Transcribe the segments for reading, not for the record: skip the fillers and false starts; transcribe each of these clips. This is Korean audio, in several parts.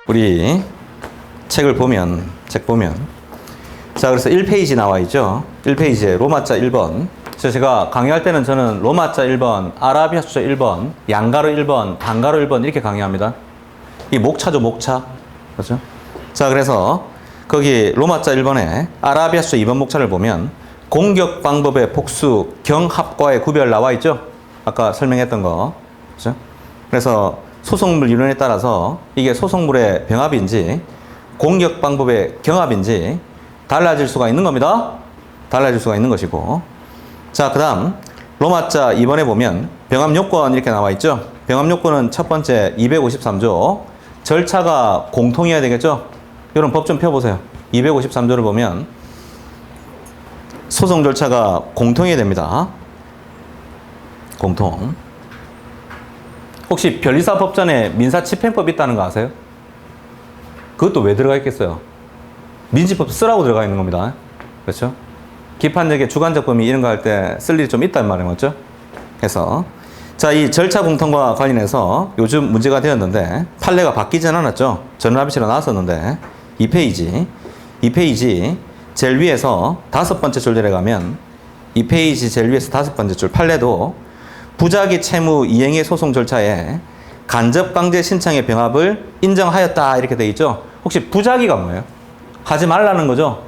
우리 책 보면 자, 그래서 1페이지 나와 있죠. 1페이지에 로마자 1번. 그래서 제가 강의할 때는 저는 로마자 1번, 아라비아 숫자 1번, 양가로 1번, 단가로 1번 이렇게 강의합니다. 이 목차죠, 목차. 그렇죠? 자, 그래서 거기 로마자 1번에 아라비아 숫자 2번 목차를 보면 공격 방법의 복수, 경합과의 구별 나와 있죠. 아까 설명했던 거. 그렇죠? 그래서 소속물 이론에 따라서 이게 소속물의 병합인지 공격 방법의 경합인지 달라질 수가 있는 겁니다. 달라질 수가 있는 것이고. 자, 그 다음 로마자 2번에 보면 병합 요건 이렇게 나와 있죠. 병합 요건은 첫 번째 253조 절차가 공통이어야 되겠죠. 이런 법 좀 펴보세요. 253조를 보면 소송 절차가 공통이어야 됩니다. 공통. 혹시 변리사법전에 민사집행법 있다는 거 아세요? 그것도 왜 들어가 있겠어요? 민지법 쓰라고 들어가 있는 겁니다. 그렇죠? 기판적의 주관적 범위 이런 거 할 때 쓸 일이 좀 있단 말이에요. 맞죠? 그래서 자, 이 절차 공통과 관련해서 요즘 문제가 되었는데 판례가 바뀌진 않았죠. 전원합의체로 나왔었는데 2페이지 제일 위에서 5번째 줄들에 가면 2페이지 제일 위에서 5번째 줄 판례도 부작위 채무 이행의 소송 절차에 간접 강제 신청의 병합을 인정하였다 이렇게 돼 있죠. 혹시 부작위가 뭐예요? 하지 말라는 거죠.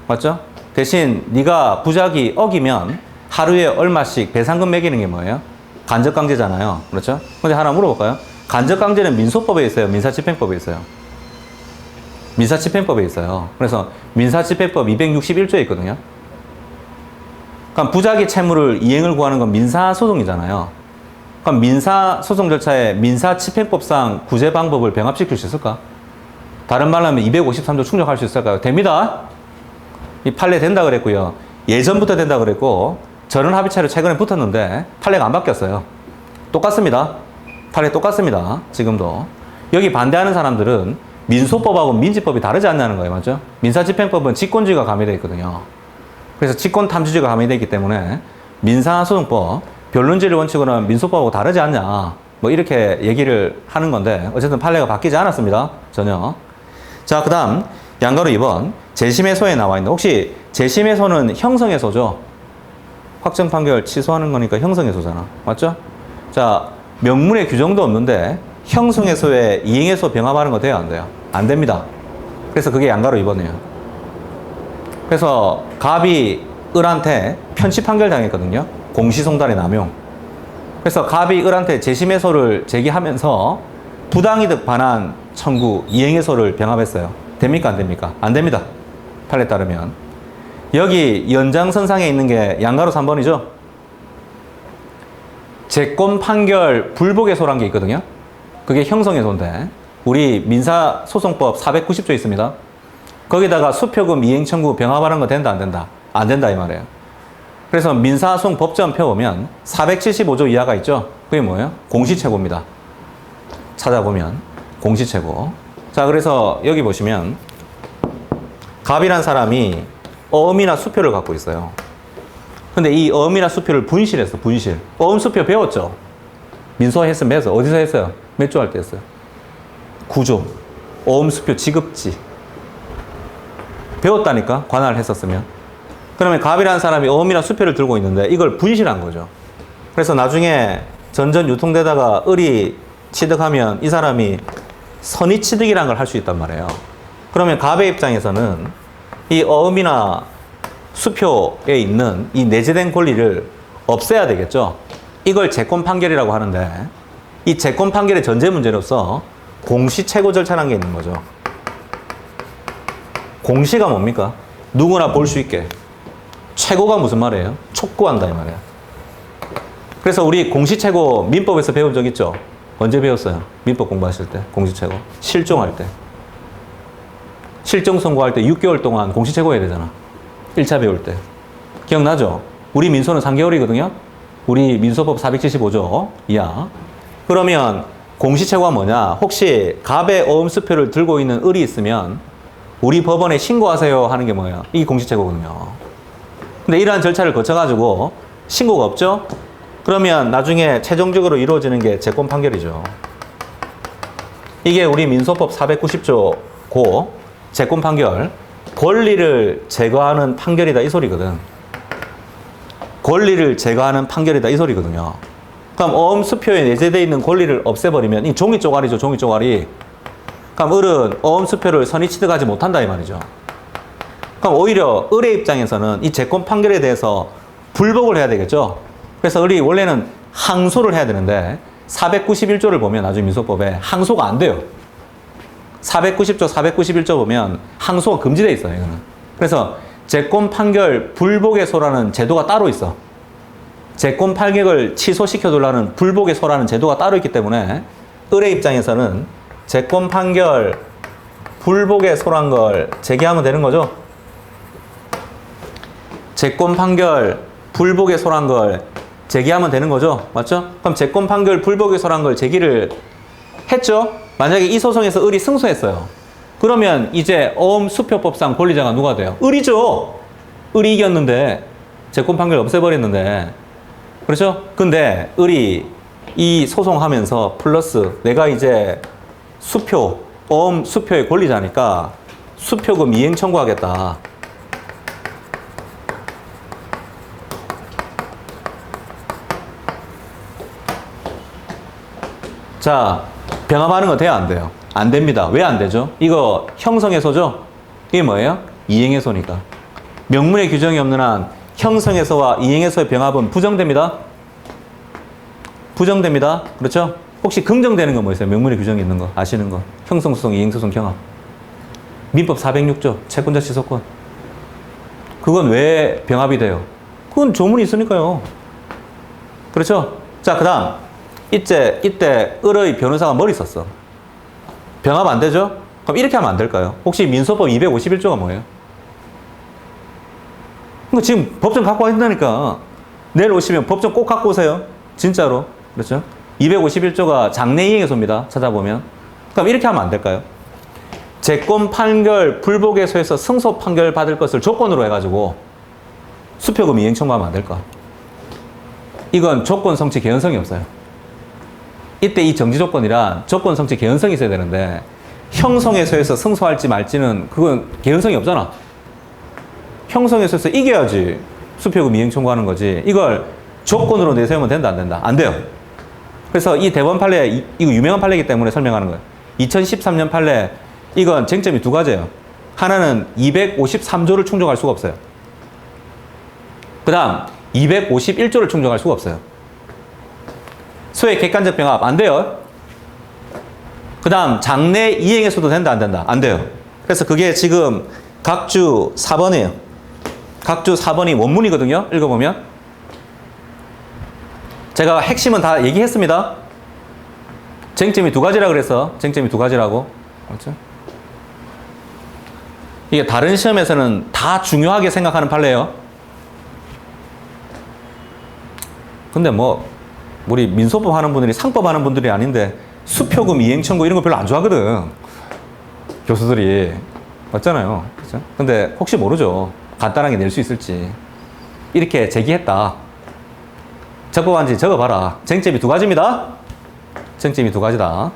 맞죠? 대신 네가 부작위 어기면 하루에 얼마씩 배상금 매기는 게 뭐예요? 간접 강제잖아요. 그렇죠? 근데 하나 물어볼까요? 간접 강제는 민소법에 있어요? 민사집행법에 있어요? 민사집행법에 있어요. 그래서 민사집행법 261조에 있거든요. 그럼 부작위 채무를 이행을 구하는 건 민사소송이잖아요. 그럼 민사소송 절차에 민사집행법상 구제 방법을 병합시킬 수 있을까? 다른 말로 하면 253조 충족할 수 있을까요? 됩니다. 이 판례 된다 그랬고요. 예전부터 된다 그랬고 전원합의체로 최근에 붙었는데 판례가 안 바뀌었어요. 똑같습니다. 판례 똑같습니다. 지금도. 여기 반대하는 사람들은 민소법하고 민지법이 다르지 않냐는 거예요. 맞죠? 민사집행법은 직권주의가 가미되어 있거든요. 그래서 직권탐지주의가 가미되어 있기 때문에 민사소송법, 변론주의를 원칙으로는 민소법하고 다르지 않냐. 뭐 이렇게 얘기를 하는 건데 어쨌든 판례가 바뀌지 않았습니다. 전혀. 자, 그 다음 양가로 2번 재심해소에 나와 있는 혹시 재심해소는 형성해소죠. 확정 판결 취소하는 거니까 형성해소잖아. 맞죠? 자, 명문의 규정도 없는데 형성해소에 이행해소 병합하는 거 돼요? 안 돼요? 안 됩니다. 그래서 그게 양가로 2번이에요. 그래서 갑이 을한테 편취 판결 당했거든요. 공시송달의 남용. 그래서 갑이 을한테 재심해소를 제기하면서 부당이득 반환 청구 이행해소를 병합했어요. 됩니까? 안 됩니까? 안 됩니다. 판례에 따르면. 여기 연장선상에 있는 게 양가로 3번이죠. 재권 판결 불복해소라는 게 있거든요. 그게 형성해소인데 우리 민사소송법 490조 있습니다. 거기다가 수표금 이행 청구 병합하는 거 된다 안 된다? 안 된다 이 말이에요. 그래서 민사소송 법전 펴보면 475조 이하가 있죠. 그게 뭐예요? 공시채고입니다. 찾아보면 공시채고. 자, 그래서 여기 보시면 갑이란 사람이 어음이나 수표를 갖고 있어요. 근데 이 어음이나 수표를 분실했어. 분실. 어음 수표 배웠죠? 민소화 했으면 배웠어. 어디서 했어요? 몇 조 할 때 했어요? 9조. 어음 수표 지급지. 배웠다니까? 관할을 했었으면. 그러면 갑이라는 사람이 어음이나 수표를 들고 있는데 이걸 분실한 거죠. 그래서 나중에 전전 유통되다가 을이 취득하면 이 사람이 선의취득이라는 걸 할 수 있단 말이에요. 그러면 갑의 입장에서는 이 어음이나 수표에 있는 이 내재된 권리를 없애야 되겠죠. 이걸 재권 판결이라고 하는데 이 재권 판결의 전제 문제로서 공시채고 절차라는 게 있는 거죠. 공시가 뭡니까? 누구나 볼 수 있게. 채고가 무슨 말이에요? 촉구한다 이 말이에요. 그래서 우리 공시채고 민법에서 배운 적 있죠? 언제 배웠어요? 민법 공부하실 때 공시채고. 실종할 때. 실종 선고할 때 6개월 동안 공시채고 해야 되잖아. 1차 배울 때. 기억나죠? 우리 민소는 3개월이거든요? 우리 민소법 475조 이하. 그러면 공시채고가 뭐냐? 혹시 갑의 어음수표를 들고 있는 을이 있으면 우리 법원에 신고하세요 하는 게 뭐예요? 이게 공시채고거든요. 근데 이러한 절차를 거쳐가지고 신고가 없죠? 그러면 나중에 최종적으로 이루어지는 게 재권 판결이죠. 이게 우리 민소법 490조 고 채권 판결, 권리를 제거하는 판결이다 이 소리거든. 권리를 제거하는 판결이다 이 소리거든요. 그럼 어음수표에 내재되어 있는 권리를 없애버리면 이 종이 쪼가리죠, 종이 쪼가리. 그럼 을은 어음수표를 선의 취득하지 못한다 이 말이죠. 그럼 오히려 을의 입장에서는 이 채권 판결에 대해서 불복을 해야 되겠죠. 그래서 을이 원래는 항소를 해야 되는데 491조를 보면 나중에 민소법에 항소가 안 돼요. 490조, 491조 보면 항소가 금지되어 있어요, 이거는. 그래서 채권 판결 불복의 소라는 제도가 따로 있어. 채권 판결을 취소시켜두려는 불복의 소라는 제도가 따로 있기 때문에 을의 입장에서는 채권 판결 불복의 소란 걸 제기하면 되는 거죠. 채권 판결 불복의 소란 걸 제기하면 되는 거죠. 맞죠? 그럼 채권 판결 불복의 소란 걸 제기를 했죠? 만약에 이 소송에서 을이 승소했어요. 그러면 이제 어음수표법상 권리자가 누가 돼요? 을이죠. 을이 이겼는데 채권 판결 없애버렸는데, 그렇죠? 근데 을이 이 소송하면서 플러스 내가 이제 수표, 어음수표의 권리자니까 수표금 이행 청구하겠다. 자, 병합하는 거 돼요, 안 돼요? 안 됩니다. 왜 안 되죠? 이거 형성해소죠? 이게 뭐예요? 이행해소니까. 명문의 규정이 없는 한 형성해소와 이행해소의 병합은 부정됩니다. 부정됩니다. 그렇죠? 혹시 긍정되는 거 뭐 있어요? 명문의 규정이 있는 거 아시는 거? 형성소송, 이행소송, 경합. 민법 406조 채권자 취소권. 그건 왜 병합이 돼요? 그건 조문이 있으니까요. 그렇죠? 자, 그 다음 이때 을의 변호사가 머리 썼어. 병합 안 되죠? 그럼 이렇게 하면 안 될까요? 혹시 민소법 251조가 뭐예요? 그러니까 지금 법정 갖고 와 있다니까. 내일 오시면 법정 꼭 갖고 오세요. 진짜로. 그렇죠? 251조가 장래이행해소입니다. 찾아보면. 그럼 이렇게 하면 안 될까요? 채권 판결 불복해소에서 승소 판결 받을 것을 조건으로 해가지고 수표금 이행 청구하면 안 될까? 이건 조건 성취 개연성이 없어요. 이때 이 정지 조건이란 조건 성취 개연성이 있어야 되는데 형성해소에서 승소할지 말지는 그건 개연성이 없잖아. 형성해소에서 이겨야지 수표금 이행 청구하는 거지. 이걸 조건으로 내세우면 된다, 안 된다? 안 돼요. 그래서 이 대법원 판례, 이거 유명한 판례이기 때문에 설명하는 거예요. 2013년 판례, 이건 쟁점이 두 가지예요. 하나는 253조를 충족할 수가 없어요. 그 다음 251조를 충족할 수가 없어요. 소액 객관적 병합 안 돼요. 그 다음 장래 이행해소도 된다, 안 된다? 안 돼요. 그래서 그게 지금 각주 4번이에요. 각주 4번이 원문이거든요. 읽어보면 제가 핵심은 다 얘기했습니다. 쟁점이 두 가지라 그래서 쟁점이 두 가지라고. 그렇죠? 이게 다른 시험에서는 다 중요하게 생각하는 판례예요. 근데 뭐 우리 민소법 하는 분들이 상법 하는 분들이 아닌데 수표금 이행 청구 이런 거 별로 안 좋아하거든. 교수들이. 맞잖아요. 그죠? 근데 혹시 모르죠. 간단하게 낼 수 있을지. 이렇게 제기했다. 적법한지 적어봐라. 쟁점이 두 가지입니다. 쟁점이 두 가지다.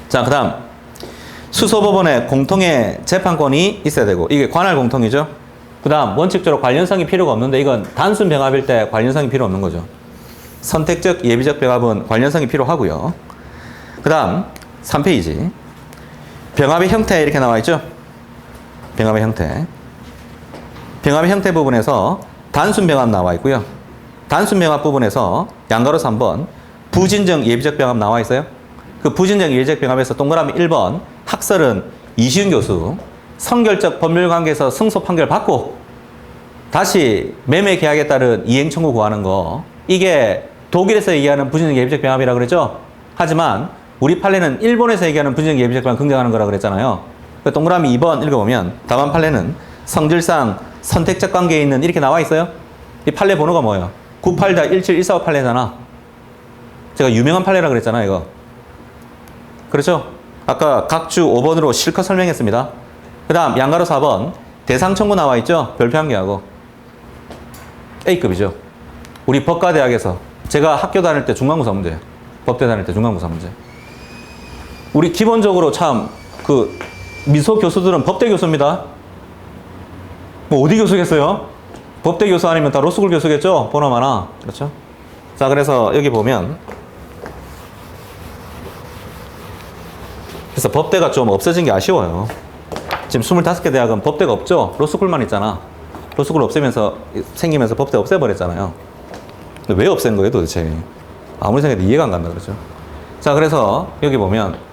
자, 그 다음 수소법원에 공통의 재판권이 있어야 되고, 이게 관할 공통이죠. 그 다음 원칙적으로 관련성이 필요가 없는데 이건 단순 병합일 때 관련성이 필요 없는 거죠. 선택적 예비적 병합은 관련성이 필요하고요. 그 다음 3페이지 병합의 형태 이렇게 나와 있죠. 병합의 형태. 병합의 형태 부분에서 단순 병합 나와 있고요. 단순 병합 부분에서 양가로서 3번 부진정 예비적 병합 나와 있어요. 그 부진정 예비적 병합에서 동그라미 1번 학설은 이시윤 교수 선결적 법률 관계에서 승소 판결 받고 다시 매매 계약에 따른 이행 청구 구하는 거, 이게 독일에서 얘기하는 부진정 예비적 병합이라고 그랬죠. 하지만 우리 판례는 일본에서 얘기하는 부진정 예비적 병합 긍정하는 거라고 그랬잖아요. 그 동그라미 2번 읽어보면 다만 판례는 성질상 선택적 관계에 있는 이렇게 나와 있어요. 이 판례 번호가 뭐예요? 98-17145 판례잖아. 제가 유명한 판례라고 그랬잖아, 이거. 그렇죠? 아까 각주 5번으로 실컷 설명했습니다. 그 다음 양가로 4번 대상 청구 나와 있죠? 별표 한 개하고 A급이죠. 우리 법과대학에서 제가 학교 다닐 때 중간고사 문제예요. 법대 다닐 때 중간고사 문제. 우리 기본적으로 참 그 미소 교수들은 법대 교수입니다. 뭐 어디 교수겠어요? 법대 교수 아니면 다 로스쿨 교수겠죠? 보나마나. 그렇죠? 자, 그래서 여기 보면 그래서 법대가 좀 없어진 게 아쉬워요. 지금 25개 대학은 법대가 없죠? 로스쿨만 있잖아. 로스쿨 없애면서 생기면서 법대 없애버렸잖아요. 근데 왜 없앤 거예요 도대체? 아무리 생각해도 이해가 안 간다 그러죠. 자, 그래서 여기 보면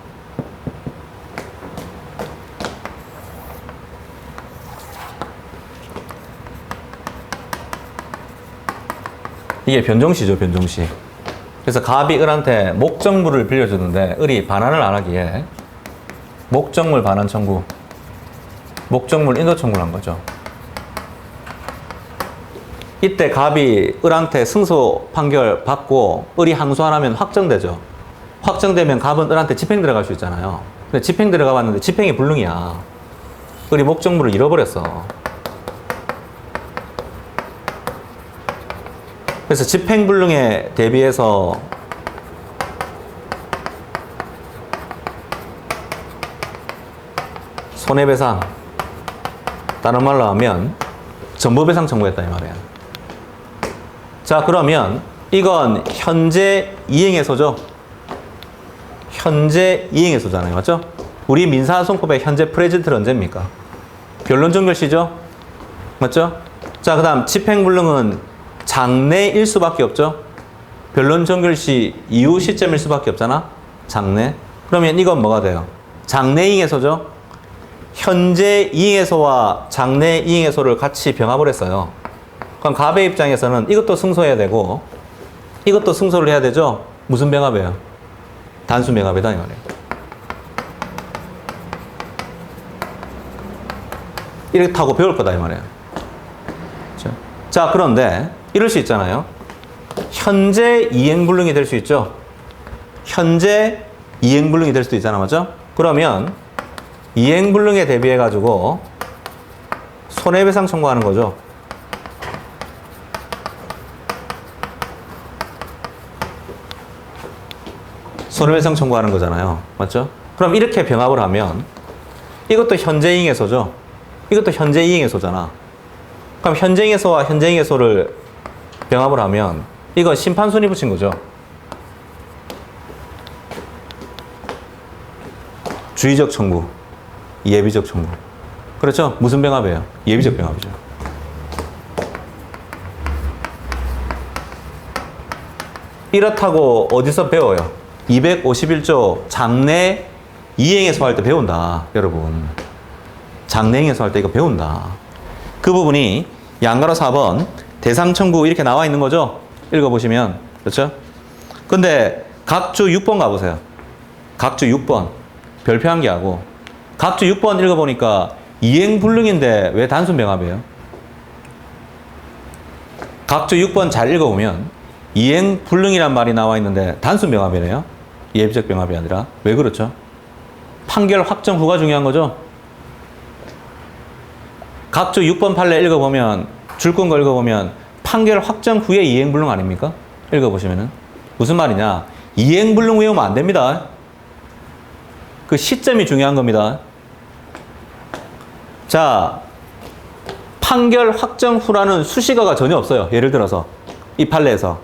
이게 변종시죠, 변종시. 그래서 갑이 을한테 목적물을 빌려주는데 을이 반환을 안 하기에 목적물 반환 청구, 목적물 인도 청구를 한 거죠. 이때 갑이 을한테 승소 판결 받고 을이 항소 안 하면 확정되죠. 확정되면 갑은 을한테 집행 들어갈 수 있잖아요. 근데 집행 들어가 봤는데 집행이 불능이야. 을이 목적물을 잃어버렸어. 그래서 집행불능에 대비해서 손해배상, 다른 말로 하면 전부배상 청구했다 이 말이에요. 자, 그러면 이건 현재 이행해소죠. 현재 이행해소잖아요. 맞죠? 우리 민사소송법의 현재 프레젠트는 언제입니까? 변론종결시죠? 맞죠? 자, 그 다음 집행불능은 장래일 수밖에 없죠. 변론종결시 이후 시점일 수밖에 없잖아. 장래. 그러면 이건 뭐가 돼요? 장래 이행해소죠. 현재 이행해소와 장래 이행해소를 같이 병합을 했어요. 그럼 갑의 입장에서는 이것도 승소해야 되고 이것도 승소를 해야 되죠. 무슨 병합이에요? 단수 병합이다 이 말이에요. 이렇다고 배울 거다 이 말이에요. 그렇죠? 자, 그런데 이럴 수 있잖아요. 현재 이행불능이 될 수 있죠. 현재 이행불능이 될 수도 있잖아. 맞죠? 그러면 이행불능에 대비해 가지고 손해배상 청구하는 거죠. 손해배상 청구하는 거잖아요. 맞죠? 그럼 이렇게 병합을 하면 이것도 현재 이행해소죠. 이것도 현재 이행해소잖아. 그럼 현재 이행해소와 현재 이행해소를 병합을 하면 이건 심판순위 붙인 거죠. 주의적 청구, 예비적 청구. 그렇죠? 무슨 병합이에요? 예비적 병합이죠. 이렇다고 어디서 배워요? 251조 장래 이행해소 할 때 배운다, 여러분. 장래 이행해소 할 때 이거 배운다. 그 부분이 양가로 4번 대상 청구 이렇게 나와 있는 거죠? 읽어보시면. 그렇죠? 근데 각주 6번 가보세요. 각주 6번. 별표 한 개 하고. 각주 6번 읽어보니까 이행불능인데 왜 단순병합이에요? 각주 6번 잘 읽어보면 이행불능이란 말이 나와 있는데 단순병합이래요. 예비적 병합이 아니라. 왜 그렇죠? 판결 확정 후가 중요한 거죠? 각주 6번 판례 읽어보면 줄건 거 읽어보면 판결 확정 후에 이행불능 아닙니까? 읽어보시면은 무슨 말이냐? 이행불능 외우면 안 됩니다. 그 시점이 중요한 겁니다. 자, 판결 확정 후라는 수식어가 전혀 없어요. 예를 들어서 이 판례에서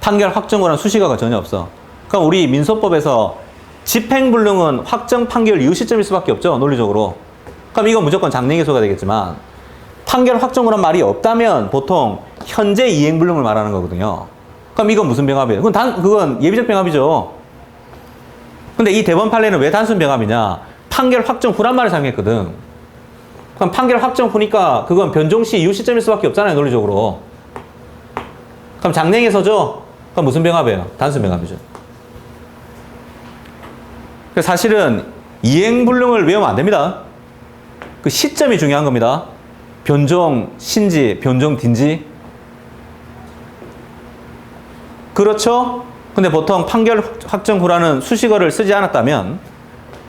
판결 확정 후라는 수식어가 전혀 없어. 그럼 우리 민소법에서 집행불능은 확정 판결 이후 시점일 수밖에 없죠. 논리적으로. 그럼 이건 무조건 장래이행해소가 되겠지만 판결 확정 후란 말이 없다면 보통 현재 이행불능을 말하는 거거든요. 그럼 이건 무슨 병합이에요? 그건 예비적 병합이죠. 근데 이 대법 판례는 왜 단순 병합이냐? 판결 확정 후란 말을 사용했거든. 그럼 판결 확정 후니까 그건 변종시 이후 시점일 수밖에 없잖아요, 논리적으로. 그럼 장래이행해소죠? 그럼 무슨 병합이에요? 단순 병합이죠. 사실은 이행불능을 외우면 안 됩니다. 그 시점이 중요한 겁니다. 변종 신지, 변종 딘지. 그렇죠? 근데 보통 판결 확정 후라는 수식어를 쓰지 않았다면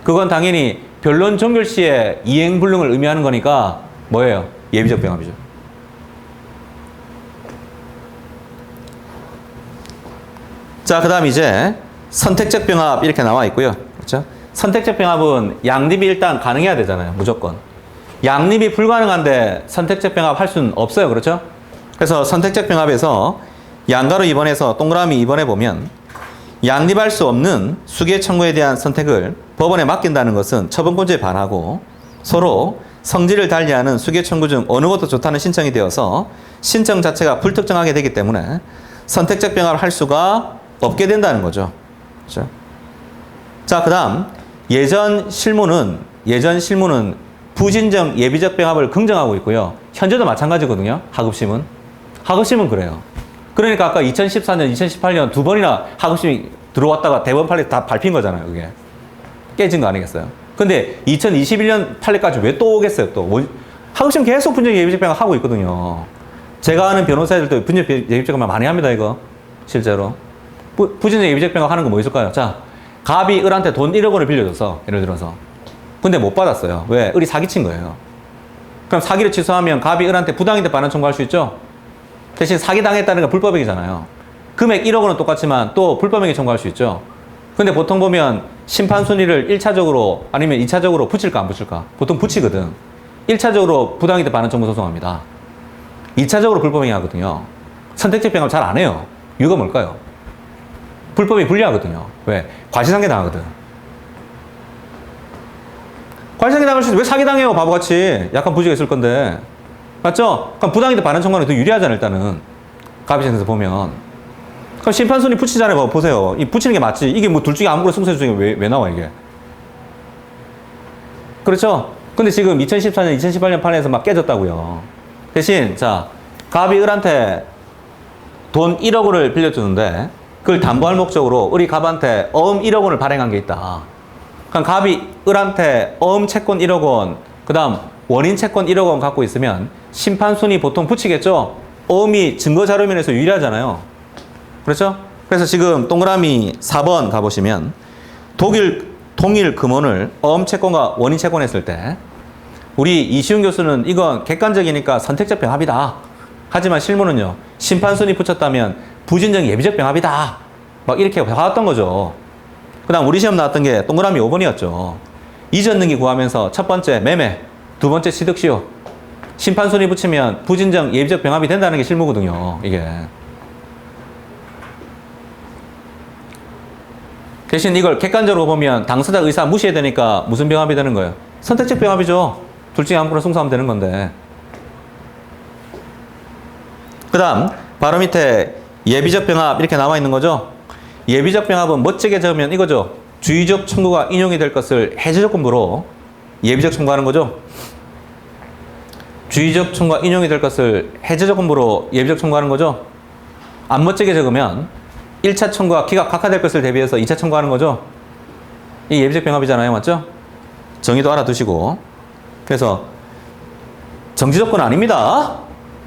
그건 당연히 변론 종결 시에 이행불능을 의미하는 거니까 뭐예요? 예비적 병합이죠. 자, 그 다음 이제 선택적 병합 이렇게 나와 있고요. 그렇죠? 선택적 병합은 양립이 일단 가능해야 되잖아요. 무조건. 양립이 불가능한데 선택적 병합 할 수는 없어요. 그렇죠? 그래서 선택적 병합에서 양가로 2번에서 동그라미 2번에 보면 양립할 수 없는 수계 청구에 대한 선택을 법원에 맡긴다는 것은 처분권자에 반하고 서로 성질을 달리하는 수계 청구 중 어느 것도 좋다는 신청이 되어서 신청 자체가 불특정하게 되기 때문에 선택적 병합을 할 수가 없게 된다는 거죠. 그렇죠? 자, 그 다음 예전 실무는 부진정 예비적 병합을 긍정하고 있고요. 현재도 마찬가지거든요. 하급심은 그래요. 그러니까 아까 2014년, 2018년 두 번이나 하급심이 들어왔다가 대법원 판례 다 밟힌 거잖아요. 그게 깨진 거 아니겠어요? 근데 2021년 판례까지 왜 또 오겠어요? 또 하급심 계속 분쟁 예비적 병합 하고 있거든요. 제가 아는 변호사들도 분쟁 예비적 병합 많이 합니다. 이거 실제로 부진정 예비적 병합 하는 거 뭐 있을까요? 자, 갑이 을한테 돈 1억 원을 빌려줘서 예를 들어서 근데 못 받았어요. 왜? 을이 사기친 거예요. 그럼 사기를 취소하면 갑이 을한테 부당이득 반환 청구할 수 있죠? 대신 사기당했다는 건 불법행위잖아요. 금액 1억 원은 똑같지만 또 불법행위 청구할 수 있죠. 근데 보통 보면 심판 순위를 1차적으로 아니면 2차적으로 붙일까 안 붙일까? 보통 붙이거든. 1차적으로 부당이득 반환 청구 소송합니다. 2차적으로 불법행위 하거든요. 선택적 병합 잘 안 해요. 이유가 뭘까요? 불법이 불리하거든요. 왜? 과시상계 당하거든. 과시상계 당할 수 있어. 왜 사기당해요? 바보같이. 약간 부지가 있을 건데. 맞죠? 그럼 부당이득 반환 청구는 더 유리하잖아요. 일단은. 갑의선에서 보면. 그럼 심판순위 붙이잖아요. 보세요. 이 붙이는 게 맞지. 이게 뭐 둘 중에 아무거나 승소해 중에 왜 나와 이게. 그렇죠? 근데 지금 2014년, 2018년 판례에서 막 깨졌다고요. 대신 자, 갑이 을한테 돈 1억 원을 빌려주는데 그걸 담보할 목적으로 을이 갑한테 어음 1억 원을 발행한 게 있다. 그럼 갑이 을한테 어음 채권 1억 원, 그 다음 원인 채권 1억 원 갖고 있으면 심판순위 보통 붙이겠죠? 어음이 증거자료면에서 유리하잖아요. 그렇죠? 그래서 지금 동그라미 4번 가보시면 동일 금원을 어음 채권과 원인 채권 했을 때 우리 이시훈 교수는 이건 객관적이니까 선택적 병합이다. 하지만 실무는요. 심판순위 붙였다면 부진정 예비적 병합이다. 막 이렇게 봐왔던 거죠. 그 다음 우리 시험 나왔던 게 동그라미 5번이었죠. 이전 등기 구하면서 첫 번째 매매, 두 번째 취득시효. 심판순위 붙이면 부진정 예비적 병합이 된다는 게 실무거든요. 이게. 대신 이걸 객관적으로 보면 당사자 의사 무시해야 되니까 무슨 병합이 되는 거예요? 선택적 병합이죠. 둘 중에 아무거나 승소하면 되는 건데. 그 다음 바로 밑에 예비적 병합 이렇게 나와 있는 거죠. 예비적 병합은 멋지게 적으면 이거죠. 주의적 청구가 인용이 될 것을 해제 조건부로 예비적 청구하는 거죠. 주의적 청구가 인용이 될 것을 해제 조건부로 예비적 청구하는 거죠. 안 멋지게 적으면 1차 청구가 기각 각하될 것을 대비해서 2차 청구하는 거죠. 이 예비적 병합이잖아요. 맞죠? 정의도 알아두시고. 그래서 정지 조건은 아닙니다.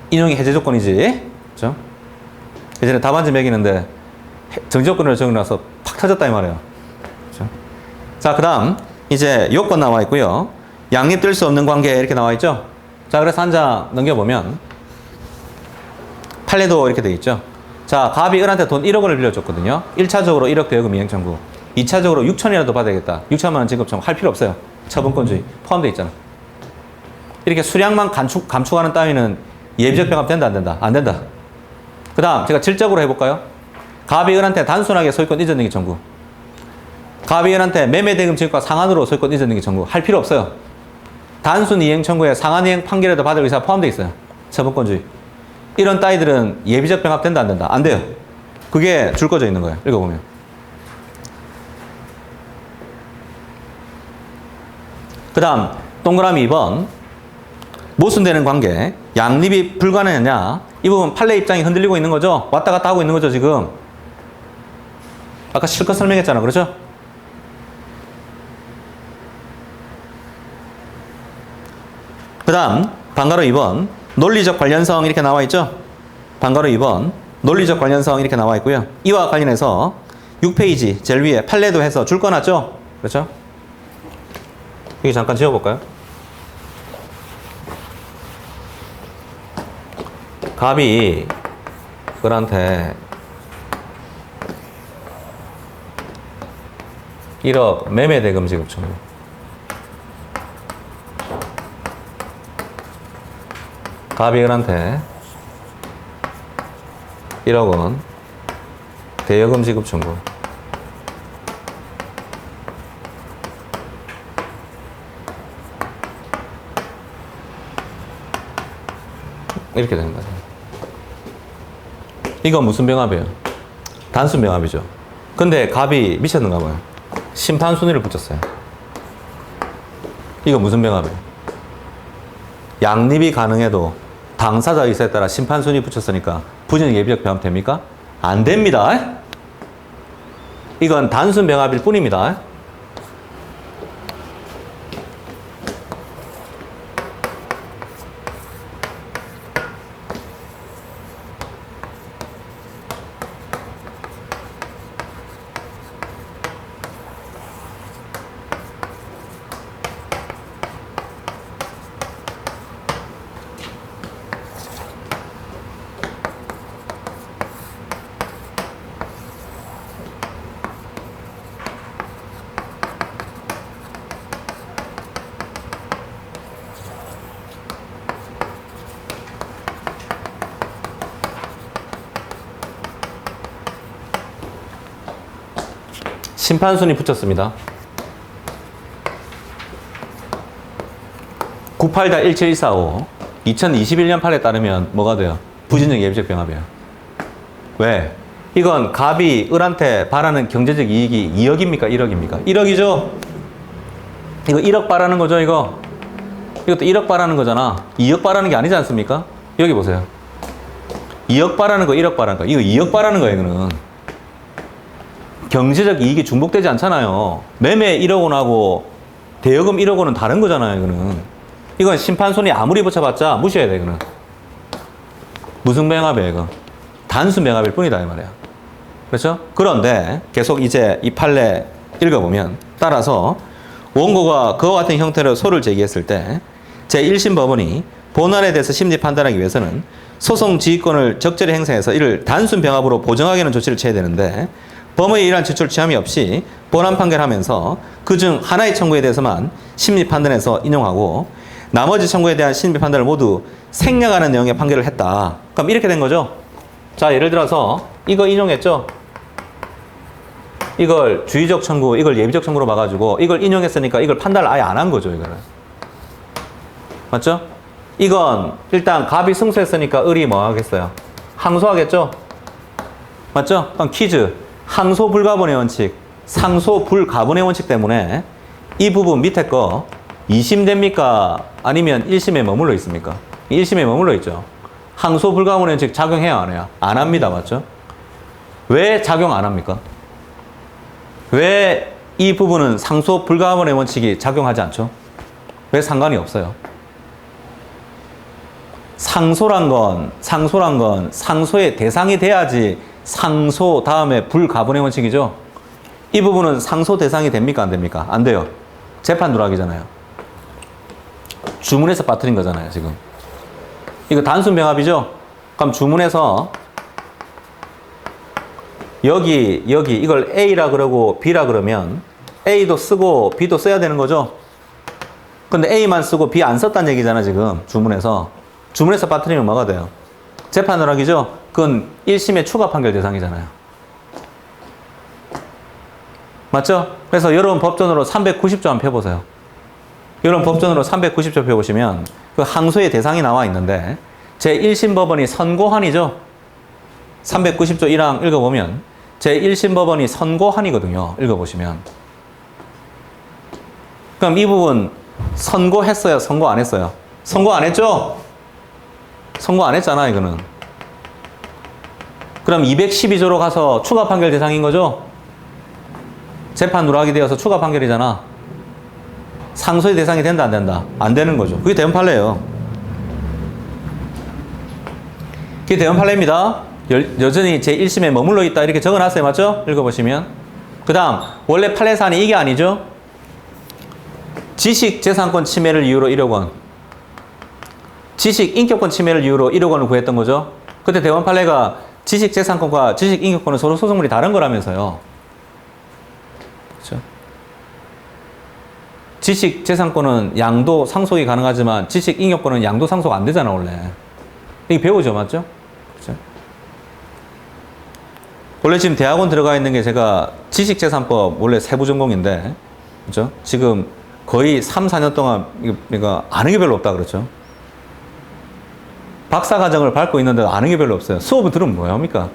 인용이 해제 조건이지. 그렇죠? 예전에 답안지 매기는데 정지 조건을 적어놔서 팍 터졌다 이 말이에요. 그렇죠? 자, 그 다음 이제 요건 나와 있고요. 양립될 수 없는 관계 이렇게 나와 있죠. 자, 그래서 한 장 넘겨보면 판례도 이렇게 되어 있죠. 자, 갑이 을한테 돈 1억 원을 빌려줬거든요. 1차적으로 1억 대여금 이행 청구. 2차적으로 6천이라도 받아야겠다. 6천만 원 지급 청구 할 필요 없어요. 처분권주의 포함되어 있잖아. 이렇게 수량만 감축하는 따위는 예비적 병합 된다 안 된다? 안 된다. 그 다음 제가 질적으로 해볼까요? 갑이 을한테 단순하게 소유권 이전 등기 청구. 갑이 을한테 매매 대금 지급과 상한으로 소유권 이전 등기 청구 할 필요 없어요. 단순 이행 청구에 상한 이행 판결에도 받을 의사가 포함되어 있어요. 처분권주의. 이런 따위들은 예비적 병합 된다 안 된다? 안 돼요. 그게 줄 꺼져 있는 거예요. 읽어보면. 그 다음 동그라미 2번 모순되는 관계 양립이 불가능하냐 이 부분 판례 입장이 흔들리고 있는 거죠. 왔다 갔다 하고 있는 거죠. 지금 아까 실컷 설명했잖아. 그렇죠? 그 다음 방가로 2번 논리적 관련성 이렇게 나와 있죠. 방가로 2번 논리적 관련성 이렇게 나와 있고요. 이와 관련해서 6페이지 제일 위에 판례도 해서 줄 꺼놨죠. 그렇죠? 여기 잠깐 지워볼까요? 갑이 을한테 1억 매매대금 지급 청구. 갑이 을한테 1억 원 대여금 지급 청구. 이렇게 되는 거죠. 이건 무슨 병합이에요? 단순 병합이죠. 근데 갑이 미쳤는가 봐요. 심판 순위를 붙였어요. 이거 무슨 병합이에요? 양립이 가능해도 당사자 의사에 따라 심판 순위 붙였으니까 부진적 예비적 병합 됩니까? 안 됩니다. 이건 단순 병합일 뿐입니다. 심판순위 붙였습니다. 98-17145 2021년 판에 따르면 뭐가 돼요? 부진적 예비적 병합이에요. 왜? 이건 갑이 을한테 바라는 경제적 이익이 2억입니까? 1억입니까? 1억이죠? 이거 1억 바라는 거죠, 이거? 이것도 1억 바라는 거잖아. 2억 바라는 게 아니지 않습니까? 여기 보세요. 2억 바라는 거, 1억 바라는 거. 이거 2억 바라는 거예요, 이거는. 경제적 이익이 중복되지 않잖아요. 매매 1억 원하고 대여금 1억 원은 다른 거잖아요, 이거는. 이건 심판손이 아무리 붙여봤자 무시해야 돼, 이거는. 무슨 병합이에요, 이거? 단순 병합일 뿐이다, 이 말이야. 그렇죠? 그런데 계속 이제 이 판례 읽어보면 따라서 원고가 그와 같은 형태로 소를 제기했을 때 제1심 법원이 본안에 대해서 심리 판단하기 위해서는 소송 지휘권을 적절히 행사해서 이를 단순 병합으로 보정하게 하는 조치를 취해야 되는데 범의 이러한 지출 취함이 없이 본안 판결하면서 그중 하나의 청구에 대해서만 심리 판단해서 인용하고 나머지 청구에 대한 심리 판단을 모두 생략하는 내용의 판결을 했다. 그럼 이렇게 된 거죠. 자, 예를 들어서 이거 인용했죠. 이걸 주의적 청구, 이걸 예비적 청구로 봐가지고 이걸 인용했으니까 이걸 판단을 아예 안 한 거죠, 이거를. 맞죠? 이건 일단 갑이 승소했으니까 을이 뭐 하겠어요? 항소하겠죠? 맞죠? 그럼 퀴즈. 항소 불가분의 원칙, 상소 불가분의 원칙 때문에 이 부분 밑에 거 2심 됩니까? 아니면 1심에 머물러 있습니까? 1심에 머물러 있죠. 항소 불가분의 원칙 작용해요, 안 해요? 안 합니다. 맞죠? 왜 작용 안 합니까? 왜 이 부분은 상소 불가분의 원칙이 작용하지 않죠? 왜 상관이 없어요? 상소란 건 상소의 대상이 돼야지 상소 다음에 불가분의 원칙이죠. 이 부분은 상소 대상이 됩니까? 안 됩니까? 안 돼요. 재판 누락이잖아요. 주문해서 빠뜨린 거잖아요, 지금. 이거 단순 병합이죠? 그럼 주문해서 여기 이걸 A라 그러고 B라 그러면 A도 쓰고 B도 써야 되는 거죠? 근데 A만 쓰고 B 안 썼다는 얘기잖아, 지금. 주문해서 빠뜨리면 뭐가 돼요? 재판 누락이죠? 그건 1심의 추가 판결 대상이잖아요. 맞죠? 그래서 여러분 법전으로 390조 한번 펴보세요. 여러분 법전으로 390조 펴보시면 그 항소의 대상이 나와 있는데 제1심 법원이 선고한이죠. 390조 1항 읽어보면 제1심 법원이 선고한이거든요. 읽어보시면. 그럼 이 부분 선고했어요? 선고 안 했어요? 선고 안 했죠? 선고 안 했잖아, 이거는. 그럼 212조로 가서 추가 판결 대상인 거죠? 재판 누락이 되어서 추가 판결이잖아. 상소의 대상이 된다, 안 된다? 안 되는 거죠. 그게 대형 판례예요. 그게 대형 판례입니다. 여전히 제1심에 머물러 있다 이렇게 적어놨어요. 맞죠? 읽어보시면. 그 다음 원래 판례 사안이 이게 아니죠? 지식재산권 침해를 이유로 1억 원. 지식인격권 침해를 이유로 1억 원을 구했던 거죠. 그때 대원 판례가 지식재산권과 지식인격권은 서로 소송물이 다른 거라면서요. 그렇죠? 지식재산권은 양도 상속이 가능하지만 지식잉여권은 양도 상속 안 되잖아, 원래. 이게 배우죠, 맞죠? 그렇죠? 원래 지금 대학원 들어가 있는 게 제가 지식재산법 원래 세부 전공인데, 그렇죠? 지금 거의 3, 4년 동안 그러니까 아는 게 별로 없다, 그렇죠? 박사 과정을 밟고 있는데도 아는 게 별로 없어요. 수업을 들으면 뭐야 합니까?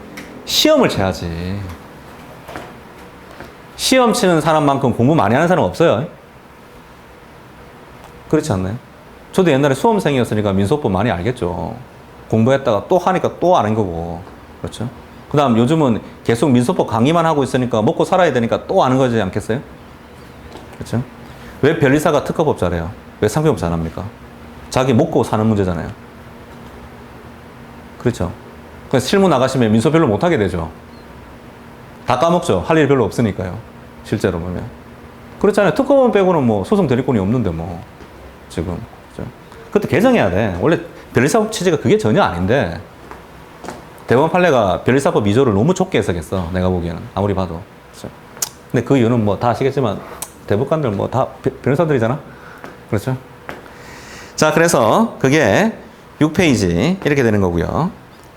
시험을 쳐야지. 시험 치는 사람만큼 공부 많이 하는 사람 없어요. 그렇지 않나요? 저도 옛날에 수험생이었으니까 민소법 많이 알겠죠. 공부했다가 또 하니까 또 아는 거고. 그렇죠? 그 다음 요즘은 계속 민소법 강의만 하고 있으니까 먹고 살아야 되니까 또 아는 거지 않겠어요? 그렇죠? 왜 변리사가 특허법 잘해요? 왜 상표법 잘합니까? 자기 먹고 사는 문제잖아요. 그렇죠? 그래서 실무 나가시면 민소 별로 못하게 되죠. 다 까먹죠. 할 일 별로 없으니까요. 실제로 보면. 그렇잖아요. 특허법 빼고는 뭐 소송 대리권이 없는데 뭐. 지금. 그렇죠? 그것도 개정해야 돼. 원래 변리사법 취지가 그게 전혀 아닌데 대법원 판례가 변리사법 2조를 너무 좁게 해석했어. 내가 보기에는. 아무리 봐도. 그렇죠? 근데 그 이유는 뭐 다 아시겠지만 대법관들 뭐 다 변호사들이잖아. 그렇죠? 자, 그래서 그게 6페이지 이렇게 되는 거고요.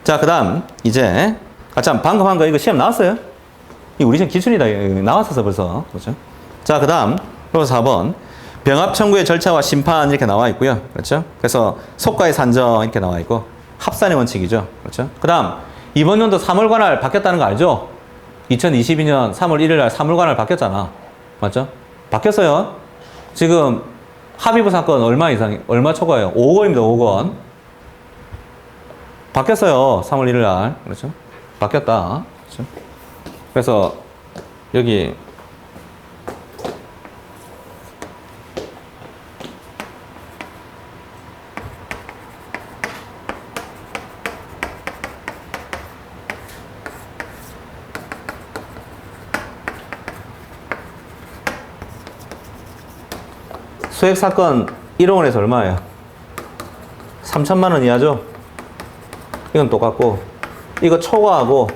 자, 그 다음 이제 참 방금 한 거 이거 시험 나왔어요? 이 우리 시험 기출이다. 나왔었어 벌써. 그렇죠? 자, 그 다음 4번 병합 청구의 절차와 심판 이렇게 나와 있고요. 그렇죠? 그래서 속가의 산정 이렇게 나와 있고 합산의 원칙이죠. 그렇죠? 그 다음 이번 연도 3월 관할 바뀌었다는 거 알죠? 2022년 3월 1일 날 3월 관할 바뀌었잖아. 맞죠? 바뀌었어요. 지금 합의부 사건 얼마 초과예요? 5억 원입니다. 5억 원. 바뀌었어요. 3월 1일 날. 그렇죠? 바뀌었다. 그렇죠? 그래서 여기 소액 사건 1억 원에서 얼마예요? 3천만 원 이하죠? 이건 똑같고 이거 초과하고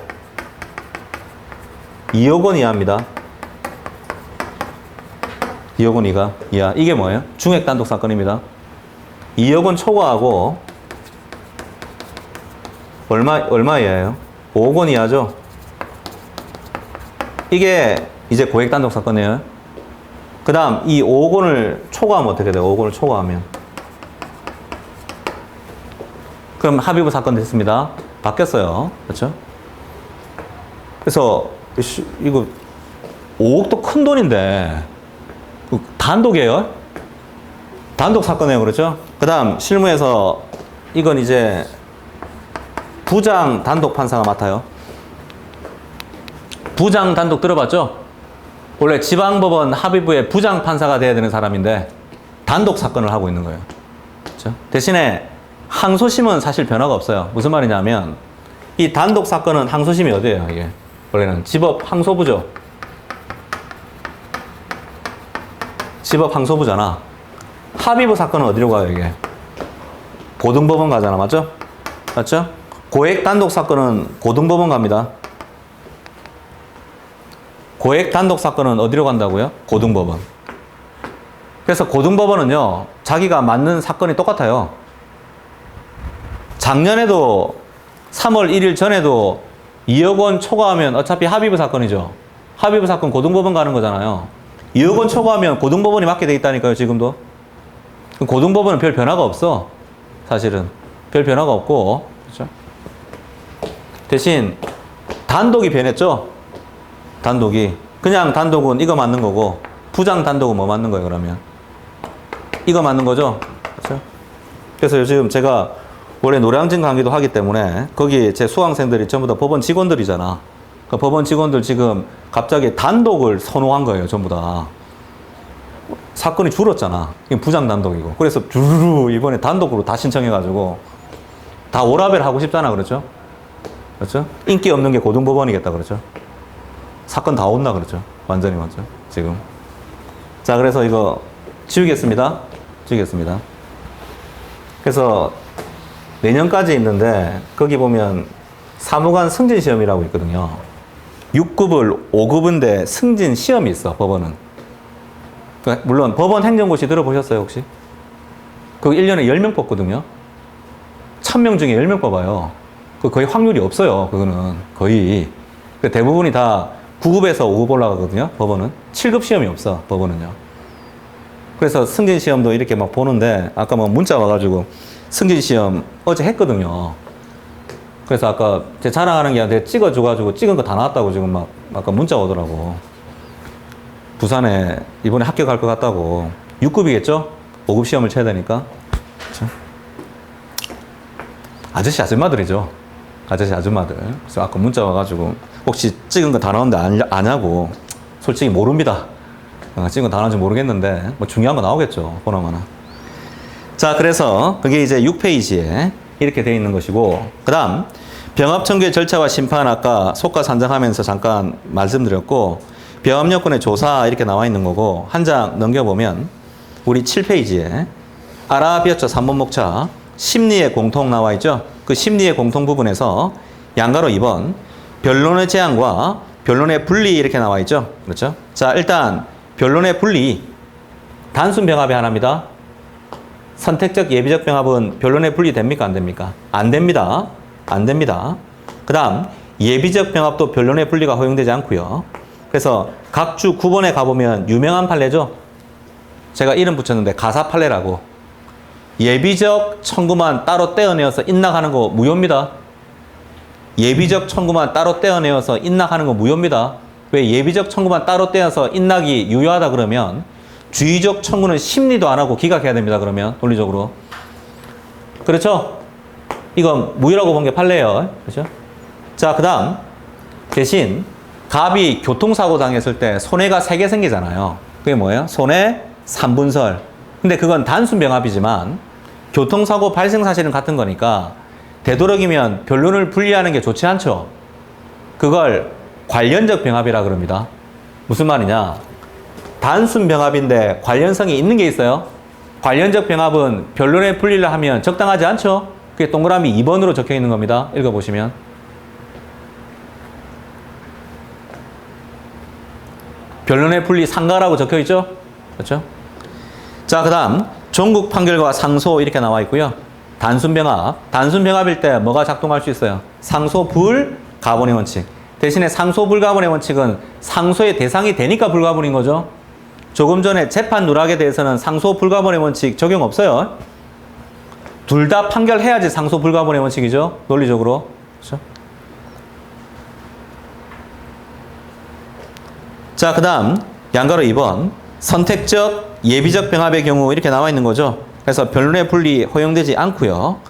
2억 원 이하입니다. 2억 원 이하. 이게 뭐예요? 중액 단독 사건입니다. 2억 원 초과하고 얼마 이하예요? 5억 원 이하죠? 이게 이제 고액 단독 사건이에요. 그 다음 이 5억 원을 초과하면 어떻게 돼요? 5억 원을 초과하면 그럼 합의부 사건 됐습니다. 바뀌었어요. 그렇죠? 그래서 이거 5억도 큰 돈인데 단독이에요. 단독 사건이에요. 그렇죠? 그 다음 실무에서 이건 이제 부장 단독 판사가 맡아요. 부장 단독 들어봤죠? 원래 지방법원 합의부의 부장 판사가 돼야 되는 사람인데 단독 사건을 하고 있는 거예요. 그렇죠? 대신에 항소심은 사실 변화가 없어요. 무슨 말이냐면 이 단독 사건은 항소심이 어디예요? 이게 원래는 지법 항소부죠. 지법 항소부잖아. 합의부 사건은 어디로 가요? 이게 고등법원 가잖아. 맞죠? 맞죠? 고액 단독 사건은 고등법원 갑니다. 고액 단독 사건은 어디로 간다고요? 고등법원. 그래서 고등법원은요, 자기가 맞는 사건이 똑같아요. 작년에도 3월 1일 전에도 2억 원 초과하면 어차피 합의부 사건이죠. 합의부 사건 고등법원 가는 거잖아요. 2억 원 초과하면 고등법원이 맡게 돼 있다니까요, 지금도. 고등법원은 별 변화가 없어. 사실은. 별 변화가 없고. 그렇죠? 대신 단독이 변했죠? 단독이. 그냥 단독은 이거 맞는 거고, 부장 단독은 뭐 맞는 거예요, 그러면? 이거 맞는 거죠? 그렇죠? 그래서 요즘 제가 원래 노량진 강의도 하기 때문에 거기 제 수강생들이 전부 다 법원 직원들이잖아. 그 법원 직원들 지금 갑자기 단독을 선호한 거예요, 전부 다. 사건이 줄었잖아. 부장 단독이고. 그래서 주르르 이번에 단독으로 다 신청해가지고 다 오라벨 하고 싶잖아, 그렇죠? 그렇죠? 인기 없는 게 고등법원이겠다, 그렇죠? 사건 다 온다, 그렇죠? 완전히 맞죠? 지금. 자, 그래서 이거 지우겠습니다. 지우겠습니다. 그래서 내년까지 있는데 거기 보면 사무관 승진 시험이라고 있거든요. 6급을 5급인데 승진 시험이 있어, 법원은. 물론 법원 행정고시 들어보셨어요, 혹시? 그 1년에 10명 뽑거든요. 1000명 중에 10명 뽑아요. 그 거의 확률이 없어요, 그거는. 거의. 대부분이 다 9급에서 5급 올라가거든요, 법원은. 7급 시험이 없어, 법원은요. 그래서 승진시험도 이렇게 막 보는데, 아까 뭐 문자 와가지고, 승진시험 어제 했거든요. 그래서 아까 제 자랑하는 게 아니라 찍어줘가지고 찍은 거 다 나왔다고 지금 막 아까 문자 오더라고. 부산에 이번에 합격할 것 같다고. 6급이겠죠? 5급 시험을 쳐야 되니까. 그쵸? 아저씨 아줌마들이죠. 아저씨 아줌마들. 그래서 아까 문자 와가지고 혹시 찍은 거 다 나왔는데 아냐고. 솔직히 모릅니다. 찍은 거 다 나왔는지 모르겠는데 뭐 중요한 거 나오겠죠. 보나마나. 자, 그래서 그게 이제 6페이지에 이렇게 되어 있는 것이고, 그 다음 병합 청구의 절차와 심판 아까 속가 산정하면서 잠깐 말씀드렸고, 병합 여건의 조사 이렇게 나와 있는 거고, 한 장 넘겨보면 우리 7페이지에 아라비아처 3번 목차 심리의 공통 나와 있죠. 그 심리의 공통 부분에서 양가로 2번 변론의 제한과 변론의 분리 이렇게 나와 있죠. 그렇죠? 자, 일단 변론의 분리 단순 병합이 하나입니다. 선택적 예비적 병합은 변론의 분리 됩니까? 안 됩니까? 안 됩니다. 안 됩니다. 그 다음 예비적 병합도 변론의 분리가 허용되지 않고요. 그래서 각주 9번에 가보면 유명한 판례죠. 제가 이름 붙였는데 가사 판례라고. 예비적 청구만 따로 떼어내어서 인락하는 거 무효입니다. 예비적 청구만 따로 떼어내어서 인락하는 거 무효입니다. 왜 예비적 청구만 따로 떼어서 인락이 유효하다 그러면 주의적 청구는 심리도 안 하고 기각해야 됩니다. 그러면 논리적으로. 그렇죠? 이건 무효라고 본 게 판례예요. 그렇죠? 자, 그 다음 대신 갑이 교통사고 당했을 때 손해가 3개 생기잖아요. 그게 뭐예요? 손해 3분설. 근데 그건 단순 병합이지만 교통사고 발생 사실은 같은 거니까 되도록이면 변론을 분리하는 게 좋지 않죠. 그걸 관련적 병합이라 그럽니다. 무슨 말이냐? 단순 병합인데 관련성이 있는 게 있어요. 관련적 병합은 변론의 분리를 하면 적당하지 않죠. 그게 동그라미 2번으로 적혀 있는 겁니다. 읽어보시면. 변론의 분리 상가라고 적혀 있죠. 그렇죠? 자, 그 다음 종국 판결과 상소 이렇게 나와 있고요. 단순 병합. 단순 병합일 때 뭐가 작동할 수 있어요? 상소 불가분의 원칙. 대신에 상소 불가분의 원칙은 상소의 대상이 되니까 불가분인 거죠. 조금 전에 재판 누락에 대해서는 상소 불가분의 원칙 적용 없어요. 둘 다 판결해야지 상소 불가분의 원칙이죠. 논리적으로. 그렇죠? 자, 그 다음 양가로 2번 선택적 예비적 병합의 경우 이렇게 나와 있는 거죠. 그래서 변론의 분리 허용되지 않고요.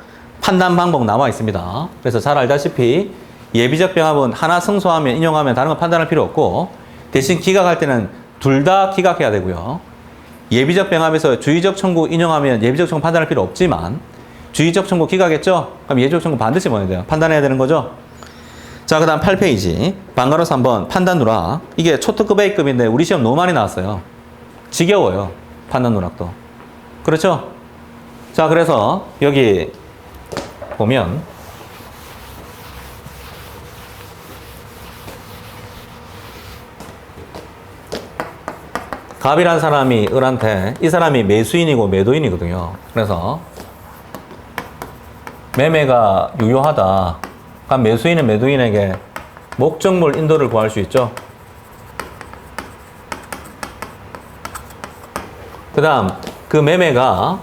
판단 방법 나와 있습니다. 그래서 잘 알다시피 예비적 병합은 하나 승소하면 인용하면 다른 거 판단할 필요 없고, 대신 기각할 때는 둘 다 기각해야 되고요. 예비적 병합에서 주의적 청구 인용하면 예비적 청구 판단할 필요 없지만 주의적 청구 기각했죠? 그럼 예비적 청구 반드시 뭐해야 돼요? 판단해야 되는 거죠? 자, 그 다음 8페이지 방가로 3번 판단 누락. 이게 초특급 A급인데 우리 시험 너무 많이 나왔어요. 지겨워요. 판단 누락도. 그렇죠? 자, 그래서 여기 보면 갑이란 사람이 을한테, 이 사람이 매수인이고 매도인이거든요. 그래서 매매가 유효하다. 그럼 매수인은 매도인에게 목적물 인도를 구할 수 있죠. 그 다음 그 매매가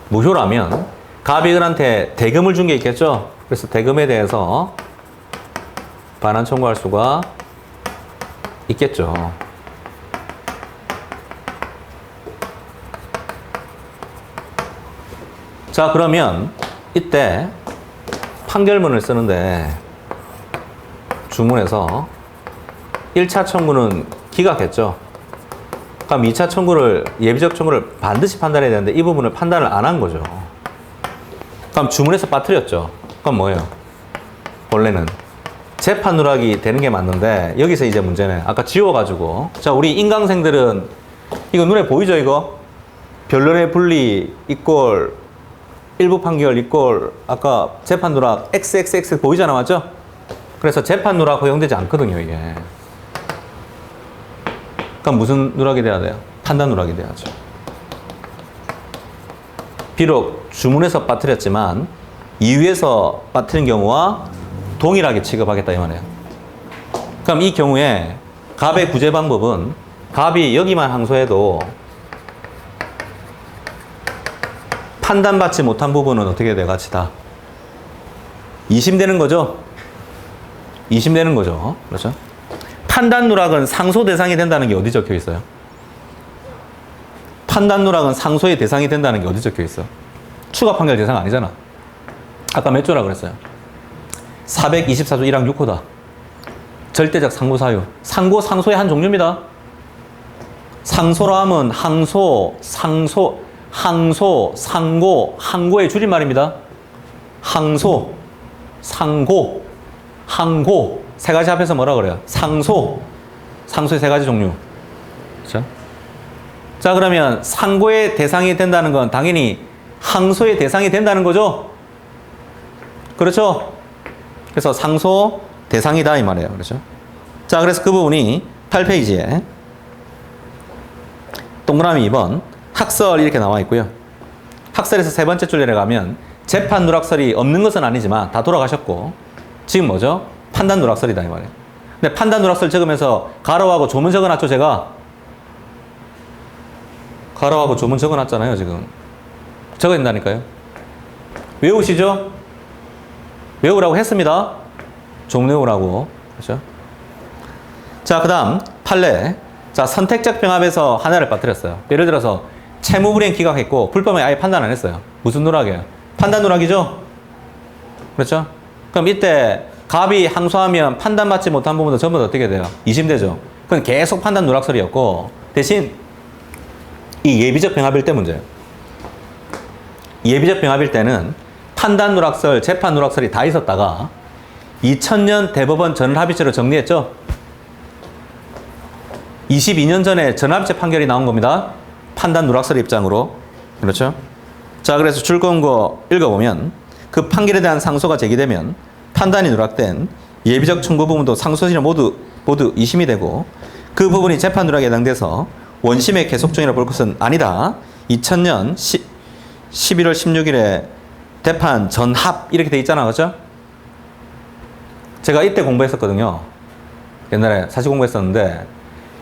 무효라면 갑이 을한테 대금을 준 게 있겠죠. 그래서 대금에 대해서 반환 청구할 수가 있겠죠. 자, 그러면 이때 판결문을 쓰는데 주문에서 1차 청구는 기각했죠. 그럼 2차 청구를, 예비적 청구를 반드시 판단해야 되는데 이 부분을 판단을 안 한 거죠. 그럼 주문에서 빠뜨렸죠. 그럼 뭐예요? 원래는 재판 누락이 되는 게 맞는데 여기서 이제 문제는 아까 지워가지고, 자, 우리 인강생들은 이거 눈에 보이죠? 이거 변론의 분리 이꼴 일부 판결 이꼴 아까 재판 누락 XXX 보이잖아, 맞죠? 그래서 재판 누락 허용되지 않거든요, 이게. 그럼 무슨 누락이 돼야 돼요? 판단 누락이 돼야죠. 비록 주문에서 빠뜨렸지만 이유에서 빠뜨린 경우와 동일하게 취급하겠다 이 말이에요. 그럼 이 경우에 갑의 구제 방법은 갑이 여기만 항소해도 판단받지 못한 부분은 어떻게 돼? 같이 다 2심 되는 거죠? 2심 되는 거죠. 그렇죠? 판단 누락은 상소 대상이 된다는 게 어디 적혀 있어요? 판단 누락은 상소의 대상이 된다는 게 어디 적혀 있어? 추가 판결 대상 아니잖아. 아까 몇 조라 그랬어요? 424조 1항 6호다. 절대적 상고 사유. 상고, 상소의 한 종류입니다. 상소라 하면 항소, 상소, 항소, 상고, 항고의 줄임말입니다. 항소, 상고, 항고. 세 가지 합해서 뭐라 그래요? 상소. 상소의 세 가지 종류. 그렇죠? 자, 그러면 상고의 대상이 된다는 건 당연히 항소의 대상이 된다는 거죠? 그렇죠? 그래서 상소 대상이다 이 말이에요. 그렇죠? 자, 그래서 그 부분이 8페이지에 동그라미 2번 학설 이렇게 나와 있고요. 학설에서 세 번째 줄 내려가면 재판 누락설이 없는 것은 아니지만 다 돌아가셨고 지금 뭐죠? 판단 누락설이다 이 말이에요. 근데 판단 누락설 적으면서 가로하고 조문 적어놨죠, 제가? 가로하고 조문 적어놨잖아요, 지금. 적어야 된다니까요. 외우시죠? 외우라고 했습니다. 조문 외우라고. 그렇죠? 자, 그 다음 판례. 자, 선택적 병합에서 하나를 빠뜨렸어요. 예를 들어서 채무불이행 기각했고 불법에 아예 판단 안 했어요. 무슨 누락이에요? 판단 누락이죠? 그렇죠? 그럼 이때 갑이 항소하면 판단받지 못한 부분도 전부 다 어떻게 돼요? 2심 되죠? 그건 계속 판단 누락설이었고 대신 이 예비적 병합일 때 문제예요. 예비적 병합일 때는 판단 누락설, 재판 누락설이 다 있었다가 2000년 대법원 전합의체로 정리했죠? 22년 전에 전합의체 판결이 나온 겁니다. 판단 누락설 입장으로. 그렇죠? 자, 그래서 줄거운 거 읽어보면 그 판결에 대한 상소가 제기되면 판단이 누락된 예비적 청구 부분도 상소시는 모두 2심이 되고 그 부분이 재판 누락에 해당돼서 원심의 계속 중이라 볼 것은 아니다. 2000년 11월 16일에 대판 전합 이렇게 돼 있잖아. 그렇죠? 제가 이때 공부했었거든요. 옛날에 사실 공부했었는데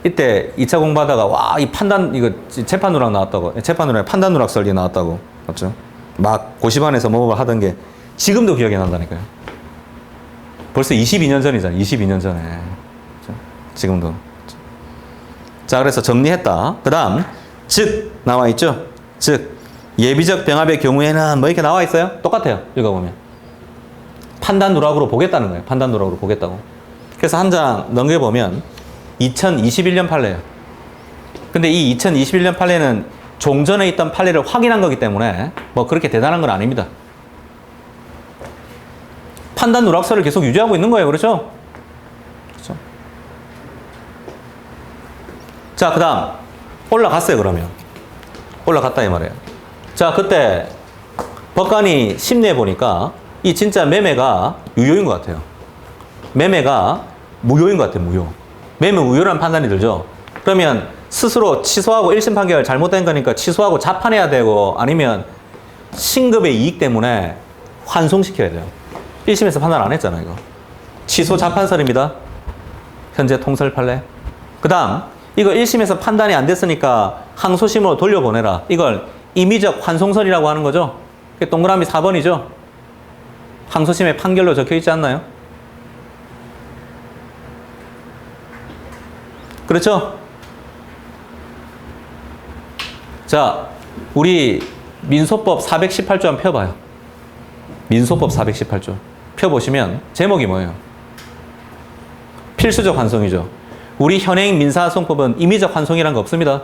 이때 2차 공부하다가 와, 이 판단 이거 재판 누락 나왔다고. 재판 누락 판단 누락설이 나왔다고. 맞죠? 막 고시반에서 뭐 하던 게 지금도 기억이 난다니까요. 벌써 22년 전이잖아요. 22년 전에. 그렇죠? 지금도. 자, 그래서 정리했다. 그 다음, 즉, 나와 있죠? 즉, 예비적 병합의 경우에는 뭐 이렇게 나와 있어요? 똑같아요. 읽어보면. 판단 누락으로 보겠다는 거예요. 판단 누락으로 보겠다고. 그래서 한 장 넘겨보면 2021년 판례예요. 근데 이 2021년 판례는 종전에 있던 판례를 확인한 거기 때문에 뭐 그렇게 대단한 건 아닙니다. 판단 누락설을 계속 유지하고 있는 거예요. 그렇죠? 그렇죠? 자, 그 다음 올라갔어요. 그러면 올라갔다 이 말이에요. 자, 그때 법관이 심리해 보니까 이 진짜 매매가 유효인 것 같아요. 매매가 무효인 것 같아요. 무효. 매매 무효라는 판단이 들죠. 그러면 스스로 취소하고 1심 판결 잘못된 거니까 취소하고 자판해야 되고 아니면 신급의 이익 때문에 환송시켜야 돼요. 1심에서 판단 안 했잖아요. 이거 취소 자판설입니다. 현재 통설 판례. 그 다음 이거 1심에서 판단이 안 됐으니까 항소심으로 돌려보내라. 이걸 임의적 환송설이라고 하는 거죠. 동그라미 4번이죠. 항소심의 판결로 적혀 있지 않나요? 그렇죠? 자, 우리 민소법 418조 한번 펴봐요. 민소법 418조. 펴보시면 제목이 뭐예요? 필수적 환송이죠. 우리 현행 민사소송법은 임의적 환송이라는 거 없습니다.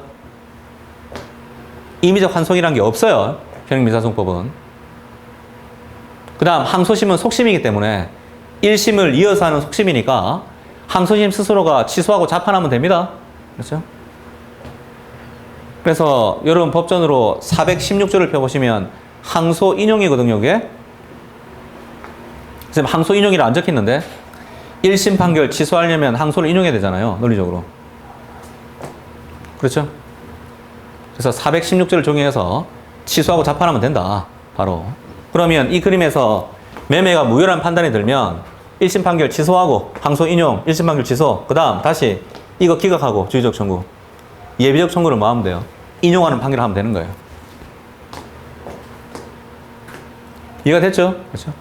임의적 환송이라는 게 없어요. 현행 민사소송법은. 그 다음 항소심은 속심이기 때문에 1심을 이어서 하는 속심이니까 항소심 스스로가 취소하고 자판하면 됩니다. 그렇죠? 그래서 여러분 법전으로 416조를 펴보시면 항소 인용이거든요. 이게. 지금 항소 인용이라 안 적혀있는데 1심 판결 취소하려면 항소를 인용해야 되잖아요. 논리적으로. 그렇죠? 그래서 416조를 적용해서 취소하고 자판하면 된다. 바로. 그러면 이 그림에서 매매가 무효라는 판단이 들면 1심 판결 취소하고 항소 인용, 1심 판결 취소, 그 다음 다시 이거 기각하고 주의적 청구. 예비적 청구를 뭐 하면 돼요? 인용하는 판결을 하면 되는 거예요. 이해가 됐죠? 그렇죠?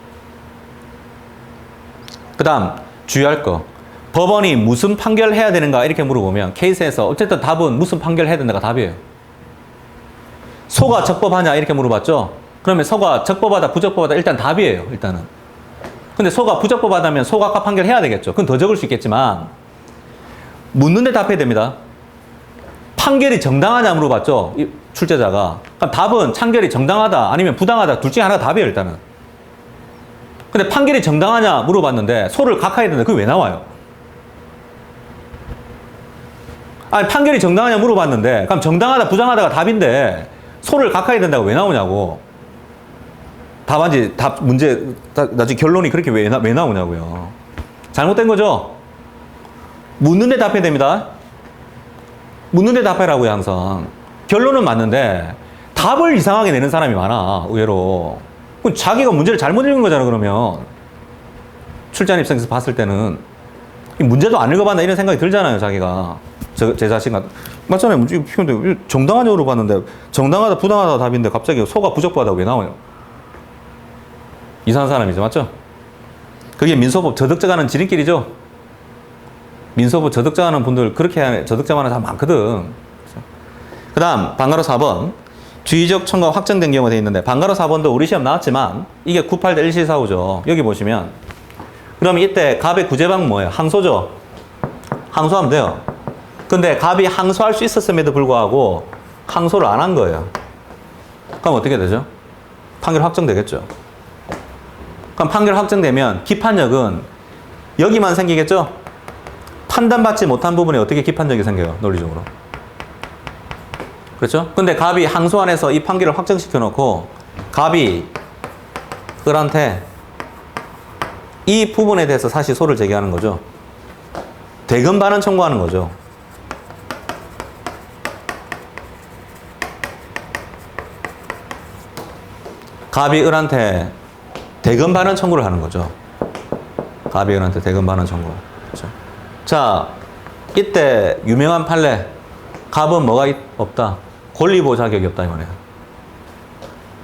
그 다음 주의할 거. 법원이 무슨 판결해야 되는가 이렇게 물어보면 케이스에서 어쨌든 답은 무슨 판결해야 된다가 답이에요. 소가 적법하냐 이렇게 물어봤죠? 그러면 소가 적법하다 부적법하다 일단 답이에요. 일단은. 근데 소가 부적법하다면 소각과 판결해야 되겠죠. 그건 더 적을 수 있겠지만 묻는데 답해야 됩니다. 판결이 정당하냐 물어봤죠? 이 출제자가. 그럼 답은 판결이 정당하다 아니면 부당하다 둘 중에 하나가 답이에요. 일단은. 근데 판결이 정당하냐 물어봤는데 소를 각하해야 되는데 그게 왜 나와요? 아니 판결이 정당하냐 물어봤는데 그럼 정당하다 부당하다가 답인데 소를 각하해야 된다고 왜 나오냐고. 답안지 답 문제 나중에 결론이 그렇게 왜 나오냐고요. 잘못된 거죠. 묻는데 답해야 됩니다. 묻는데 답해라고요. 항상 결론은 맞는데 답을 이상하게 내는 사람이 많아. 의외로. 그럼 자기가 문제를 잘못 읽은 거잖아. 그러면 출제자 입장에서 봤을 때는 문제도 안 읽어봤나 이런 생각이 들잖아요. 자기가 제 자신과 맞잖아요. 문제 정당하냐고 물어봤는데 정당하다 부당하다 답인데 갑자기 소가 부적법하다고 왜 나와요? 이상한 사람이죠. 맞죠? 그게 민소법 저득자가는 지름길이죠. 민소법 저득자하는 분들 그렇게 저득자만은 다 많거든. 그 다음 방가로 4번 주의적 청구가 확정된 경우가 되어 있는데 방가로 4번도 우리 시험 나왔지만 이게 98대 1실사후죠. 여기 보시면 그럼 이때 갑의 구제방은 뭐예요? 항소죠. 항소하면 돼요. 근데 갑이 항소할 수 있었음에도 불구하고 항소를 안 한 거예요. 그럼 어떻게 되죠? 판결 확정되겠죠. 그럼 판결 확정되면 기판력은 여기만 생기겠죠? 판단받지 못한 부분에 어떻게 기판력이 생겨요? 논리적으로. 그렇죠? 근데 갑이 항소 안에서 이 판결을 확정시켜 놓고 갑이 을한테 이 부분에 대해서 사실 소를 제기하는 거죠. 대금 반환 청구하는 거죠. 갑이 을한테 대금 반환 청구를 하는 거죠. 갑이 을한테 대금 반환 청구. 그렇죠? 자, 이때 유명한 판례. 갑은 뭐가 없다? 권리보호 자격이 없다 이 말이에요.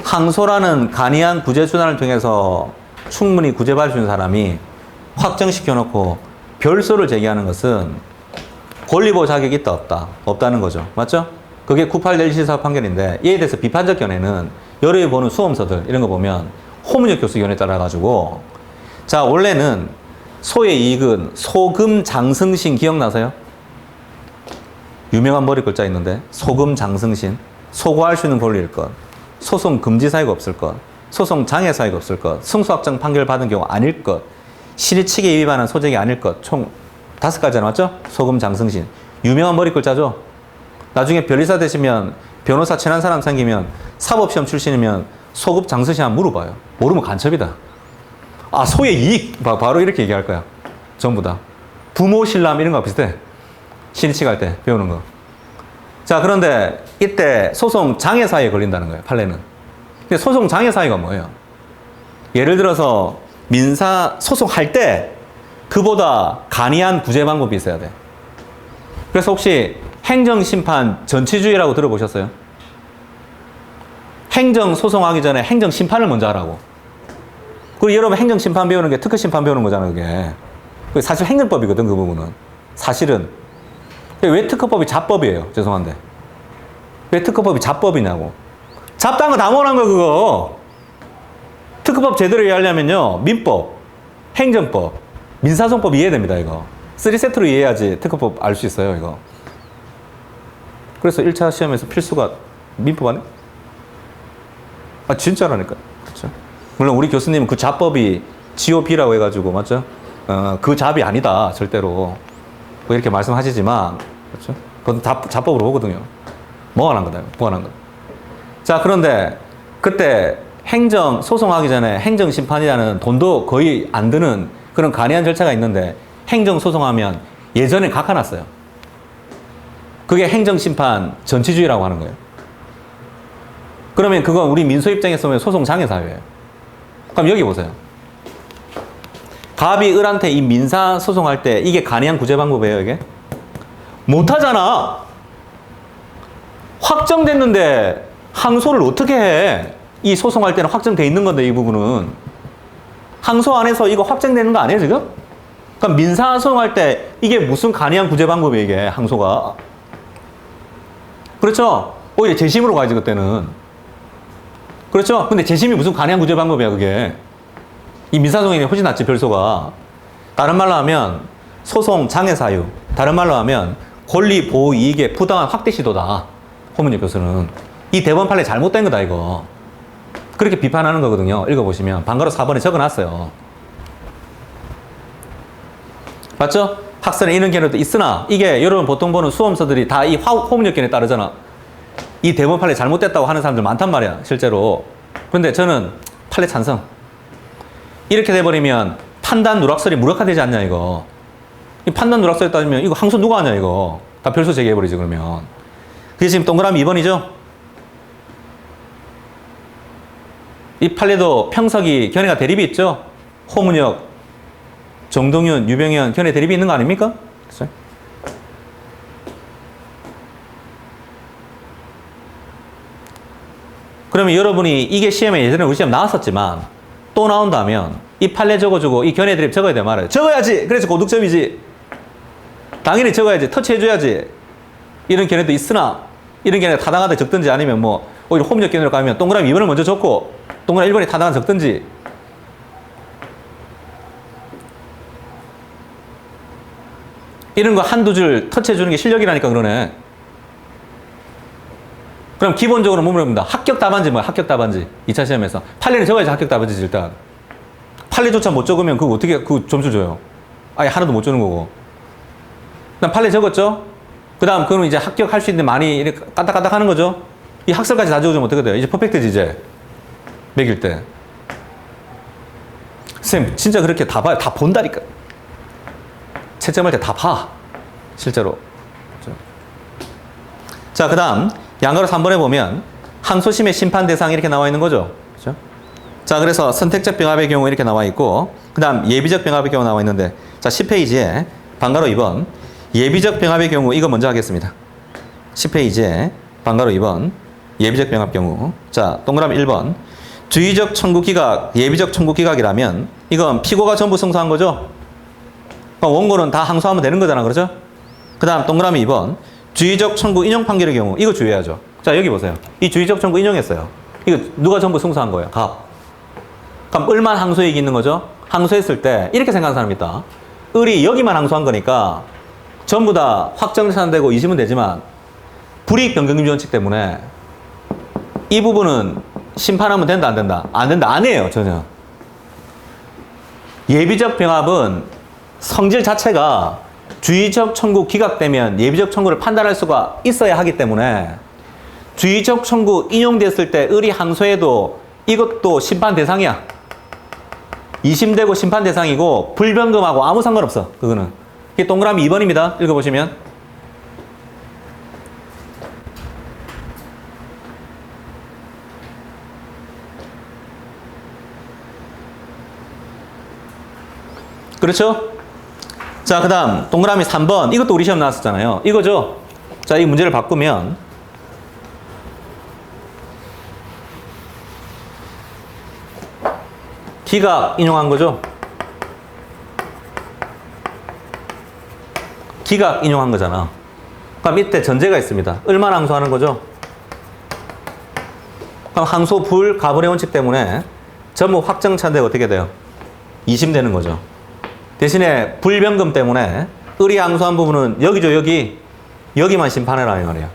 항소라는 간이한 구제 수단을 통해서 충분히 구제받을 수 있는 사람이 확정시켜 놓고 별소를 제기하는 것은 권리보호 자격이 있다 없다? 없다는 거죠. 맞죠? 그게 98대 1실사 판결인데 이에 대해서 비판적 견해는 여러분이 보는 수험서들 이런 거 보면 호문혁 교수 견해에 따라 가지고 자 원래는 소의 이익은 소금 장승신 기억나세요? 유명한 머리 글자 있는데 소금 장승신 소고할 수 있는 권리일 것 소송 금지 사유가 없을 것 소송 장애 사유가 없을 것 승소확정 판결 받은 경우 아닐 것 실의 측에 위반한 소재기 아닐 것 총 5가지 맞죠? 소금 장승신 유명한 머리 글자죠? 나중에 변리사 되시면 변호사 친한 사람 생기면 사법시험 출신이면 소급 장승신 한번 물어봐요. 모르면 간첩이다. 아 소의 이익 바로 이렇게 얘기할 거야. 전부 다. 부모 신람 이런 거 비슷해. 신의치 갈 때 배우는 거. 자 그런데 이때 소송 장애 사유에 걸린다는 거예요. 판례는. 근데 소송 장애 사유가 뭐예요? 예를 들어서 민사 소송할 때 그보다 간이한 구제 방법이 있어야 돼. 그래서 혹시 행정심판 전치주의라고 들어보셨어요? 행정소송하기 전에 행정심판을 먼저 하라고. 그리고 여러분 행정심판 배우는 게 특허심판 배우는 거잖아요. 그게 사실 행정법이거든 그 부분은. 사실은. 왜 특허법이 잡법이에요? 죄송한데. 왜 특허법이 잡법이냐고. 잡다한 거 다 못한 거 그거. 특허법 제대로 이해하려면요. 민법, 행정법, 민사소송법 이해됩니다 이거. 3세트로 이해해야지 특허법 알 수 있어요 이거. 그래서 1차 시험에서 필수가 민법 아니에요? 아 진짜라니까. 그렇죠? 물론 우리 교수님은 그 잡법이 GOP라고 해가지고 맞죠? 그 잡이 아니다 절대로 뭐 이렇게 말씀하시지만 그렇죠? 그건 잡법으로 보거든요. 뭐가 난 거다. 뭐가 난 거. 자 그런데 그때 행정 소송하기 전에 행정심판이라는 돈도 거의 안 드는 그런 간이한 절차가 있는데 행정소송하면 예전에 각하났어요. 그게 행정심판 전치주의라고 하는 거예요. 그러면 그건 우리 민소 입장에서 보면 소송장애사유예요. 그럼 여기 보세요. 갑이 을한테 이 민사 소송할 때 이게 간이한 구제 방법이에요, 이게? 못하잖아. 확정됐는데 항소를 어떻게 해? 이 소송할 때는 확정돼 있는 건데, 이 부분은. 항소 안에서 이거 확정되는 거 아니에요, 지금? 그럼 민사 소송할 때 이게 무슨 간이한 구제 방법이에요, 이게, 항소가. 그렇죠? 오히려 재심으로 가야지, 그때는. 그렇죠? 근데 재심이 무슨 간이한 구제 방법이야, 그게. 이 민사소송이 훨씬 낫지, 별소가. 다른 말로 하면 소송 장애 사유. 다른 말로 하면 권리 보호 이익의 부당한 확대 시도다. 호문엽 교수는. 이 대법원 판례 잘못된 거다, 이거. 그렇게 비판하는 거거든요. 읽어보시면. 방가로 4번에 적어놨어요. 맞죠? 학설에 이런 견해도 있으나 이게 여러분 보통 보는 수험서들이 다 이 호문엽 견해에 따르잖아. 이 대법원 판례 잘못됐다고 하는 사람들 많단 말이야, 실제로. 근데 저는 판례 찬성. 이렇게 돼버리면 판단 누락설이 무력화되지 않냐, 이거. 이 판단 누락설에 따지면 이거 항소 누가 하냐, 이거. 다 별소 제기해버리지, 그러면. 그게 지금 동그라미 2번이죠? 이 판례도 평석이 견해가 대립이 있죠? 호문혁, 정동윤, 유병현 견해 대립이 있는 거 아닙니까? 그렇죠? 그러면 여러분이 이게 시험에 예전에 우리 시험 나왔었지만 또 나온다면 이 판례 적어주고 이 견해 대립 적어야 돼 말아요. 적어야지. 그래서 고득점이지. 당연히 적어야지. 터치해줘야지. 이런 견해도 있으나 이런 견해가 타당하다 적든지 아니면 뭐 오히려 호문적 견해로 가면 동그라미 2번을 먼저 적고 동그라미 1번이 타당하다 적든지. 이런 거 한두 줄 터치해주는 게 실력이라니까 그러네. 그럼 기본적으로 뭐 물어봅니다. 합격 답안지 뭐야? 합격 답안지. 2차 시험에서. 판례를 적어야지 합격 답안지지 일단. 판례조차 못 적으면 그거 어떻게 그 점수 줘요? 아예 하나도 못 주는 거고. 그다음 판례 적었죠? 그다음 그럼 이제 합격할 수 있는데 많이 이렇게 까딱까딱 하는 거죠? 이 학설까지 다 적어주면 어떻게 돼요? 이제 퍼펙트지 이제. 매길 때. 쌤 진짜 그렇게 다 봐요. 다 본다니까. 채점할 때 다 봐. 실제로. 자, 그 다음 양가로 3번에 보면 항소심의 심판 대상 이렇게 나와 있는 거죠. 그렇죠? 자, 그래서 선택적 병합의 경우 이렇게 나와 있고 그 다음 예비적 병합의 경우 나와 있는데 자, 10페이지에 방가로 2번 예비적 병합의 경우 이거 먼저 하겠습니다. 10페이지에 방가로 2번 예비적 병합 경우 자, 동그라미 1번 주의적 청구 기각, 예비적 청구 기각이라면 이건 피고가 전부 승소한 거죠. 원고는 다 항소하면 되는 거잖아. 그렇죠? 그 다음 동그라미 2번 주의적 청구 인용 판결의 경우 이거 주의해야죠. 자, 여기 보세요. 이 주의적 청구 인용했어요. 이거 누가 전부 승소한 거예요? 갑. 그럼 을만 항소이익이 있는 거죠? 항소했을 때 이렇게 생각하는 사람이 있다. 을이 여기만 항소한 거니까 전부 다 확정되고 2심은 되지만 불이익 변경금 원칙 때문에 이 부분은 심판하면 된다 안 된다? 안 된다. 안 해요. 전혀. 예비적 병합은 성질 자체가 주의적 청구 기각되면 예비적 청구를 판단할 수가 있어야 하기 때문에 주의적 청구 인용됐을 때 을이 항소해도 이것도 심판 대상이야. 2심되고 심판 대상이고 불변금하고 아무 상관없어. 그거는. 이게 동그라미 2번입니다. 읽어보시면. 그렇죠? 자, 그 다음 동그라미 3번 이것도 우리 시험 나왔었잖아요. 이거죠. 자, 이 문제를 바꾸면 기각 인용한 거죠. 기각 인용한 거잖아. 그럼 이때 전제가 있습니다. 을만 항소하는 거죠. 그럼 항소 불 가분의 원칙 때문에 전부 확정차인데 어떻게 돼요? 2심 되는 거죠. 대신에 불변금 때문에 을이 항소한 부분은 여기죠. 여기만 심판해라 이 말이야.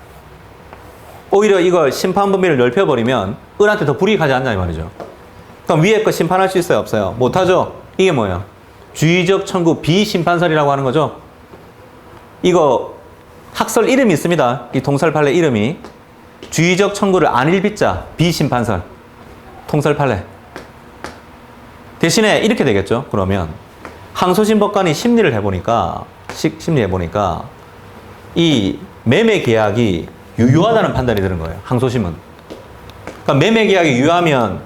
오히려 이걸 심판 범위를 넓혀버리면 을한테 더 불이익하지 않냐 이 말이죠. 그럼 위에 거 심판할 수 있어요? 없어요? 못하죠? 이게 뭐예요? 주의적 청구 비심판설이라고 하는 거죠. 이거 학설 이름이 있습니다. 이 통설 판례 이름이 주의적 청구를 안일비자 항소심 법관이 심리를 해보니까, 심리해보니까, 이 매매 계약이 유효하다는 판단이 드는 거예요. 항소심은. 그러니까 매매 계약이 유효하면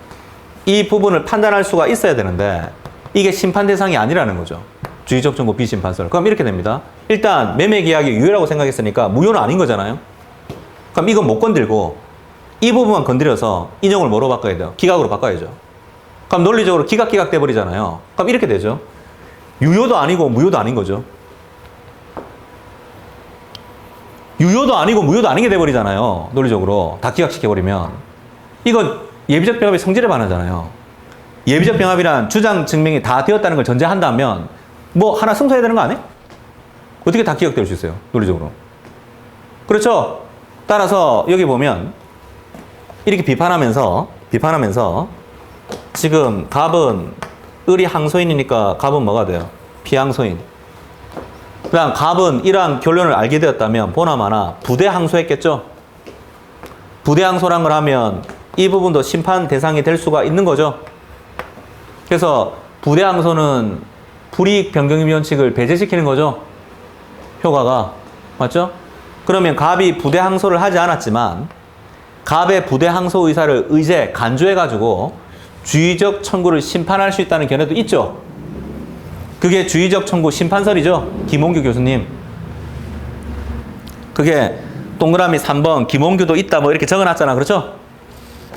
이 부분을 판단할 수가 있어야 되는데, 이게 심판 대상이 아니라는 거죠. 주의적 청구 비심판설. 그럼 이렇게 됩니다. 일단 매매 계약이 유효라고 생각했으니까 무효는 아닌 거잖아요. 그럼 이건 못 건들고 이 부분만 건드려서 인용을 뭐로 바꿔야 돼요? 기각으로 바꿔야죠. 그럼 논리적으로 기각 돼버리잖아요. 그럼 이렇게 되죠. 유효도 아니고 무효도 아닌 거죠. 유효도 아니고 무효도 아닌 게 돼버리잖아요. 논리적으로 다 기각시켜버리면 이건 예비적 병합의 성질에 반하잖아요. 예비적 병합이란 주장 증명이 다 되었다는 걸 전제한다면 뭐 하나 승소해야 되는 거 아니에요? 어떻게 다 기각될 수 있어요? 논리적으로. 그렇죠? 따라서 여기 보면 이렇게 비판하면서 지금 갑은 을이 항소인이니까 갑은 뭐가 돼요? 피항소인. 그 다음 갑은 이러한 결론을 알게 되었다면 보나마나 부대항소했겠죠? 부대항소란 걸 하면 이 부분도 심판 대상이 될 수가 있는 거죠. 그래서 부대항소는 불이익 변경 원칙을 배제시키는 거죠. 효과가. 맞죠? 그러면 갑이 부대항소를 하지 않았지만 갑의 부대항소 의사를 간주해가지고 주의적 청구를 심판할 수 있다는 견해도 있죠. 그게 주의적 청구 심판설이죠. 김홍규 교수님. 그게 동그라미 3번 김홍규도 있다 뭐 이렇게 적어놨잖아. 그렇죠?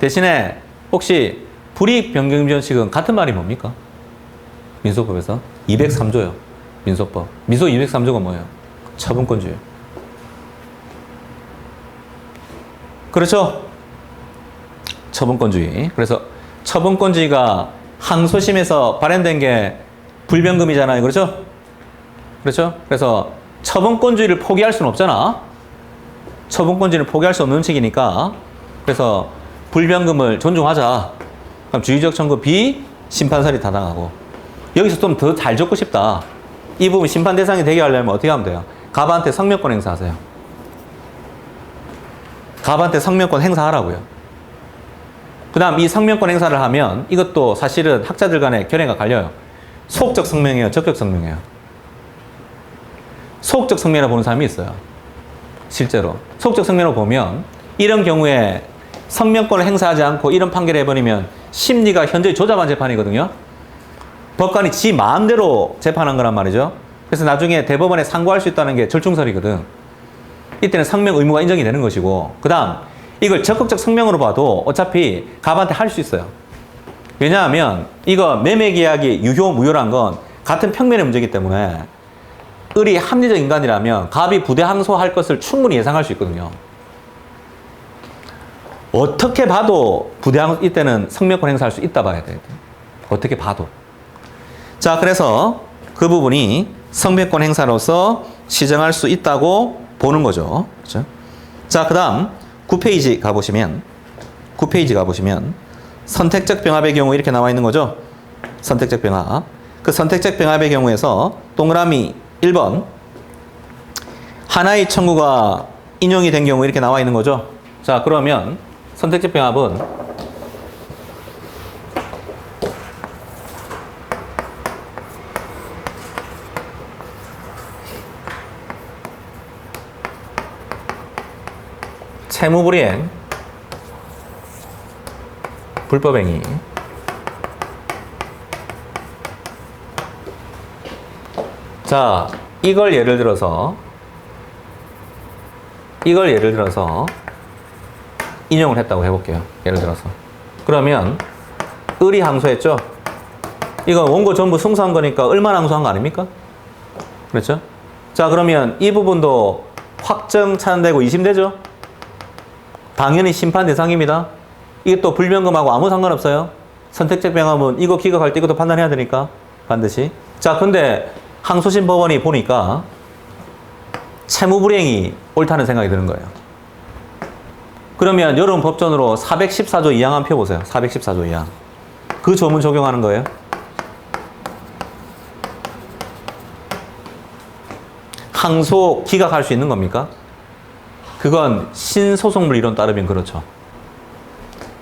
대신에 혹시 불이익 변경 원칙은 같은 말이 뭡니까? 민소법에서 203조요. 민소법. 민소 203조가 뭐예요? 처분권주의. 그렇죠? 처분권주의. 그래서 처분권주의가 항소심에서 발현된 게 불변금이잖아요. 그렇죠? 그렇죠? 그래서 처분권주의를 포기할 수는 없잖아. 처분권주의를 포기할 수 없는 원칙이니까. 그래서 불변금을 존중하자. 그럼 주의적 청구 비심판설이 타당하고. 여기서 좀 더 잘 적고 싶다. 이 부분 심판 대상이 되게 하려면 어떻게 하면 돼요? 갑한테 성명권 행사하세요. 갑한테 성명권 행사하라고요. 그 다음 이 성명권 행사를 하면 이것도 사실은 학자들 간에 견해가 갈려요. 소극적 성명이에요? 적극적 성명이에요? 소극적 성명이라고 보는 사람이 있어요. 실제로. 소극적 성명으로 보면 이런 경우에 성명권을 행사하지 않고 이런 판결을 해버리면 심리가 현저히 조잡한 재판이거든요. 법관이 지 마음대로 재판한 거란 말이죠. 그래서 나중에 대법원에 상고할 수 있다는 게 절충설이거든. 이때는 성명 의무가 인정이 되는 것이고, 그 다음 이걸 적극적 성명으로 봐도 어차피 갑한테 할 수 있어요. 왜냐하면 이거 매매계약이 유효 무효란 건 같은 평면의 문제이기 때문에 을이 합리적 인간이라면 갑이 부대항소할 것을 충분히 예상할 수 있거든요. 어떻게 봐도 부대항소 이때는 성명권 행사할 수 있다 봐야 돼요. 어떻게 봐도. 자, 그래서 그 부분이 성명권 행사로서 시정할 수 있다고 보는 거죠. 그렇죠? 자, 그 다음 9페이지 가보시면 선택적 병합의 경우 이렇게 나와 있는 거죠. 선택적 병합. 그 선택적 병합의 경우에서 동그라미 1번 하나의 청구가 인용이 된 경우 이렇게 나와 있는 거죠. 자, 그러면 선택적 병합은 채무불이행, 불법행위, 자, 이걸 예를 들어서 인용을 했다고 해볼게요. 예를 들어서. 그러면 을이 항소했죠? 이건 원고 전부 승소한 거니까 을만 항소한 거 아닙니까? 그렇죠? 자, 그러면 이 부분도 확정 차단되고 2심되죠? 당연히 심판 대상입니다. 이게 또 불변금하고 아무 상관없어요. 선택적 병합은 이거 기각할 때 이것도 판단해야 되니까 반드시. 자, 근데 항소심 법원이 보니까 채무불이행이 옳다는 생각이 드는 거예요. 그러면 여러분 법전으로 414조 2항 한번 펴보세요. 414조 2항. 그 조문 적용하는 거예요. 항소 기각할 수 있는 겁니까? 그건 신소송물 이론 따르면 그렇죠.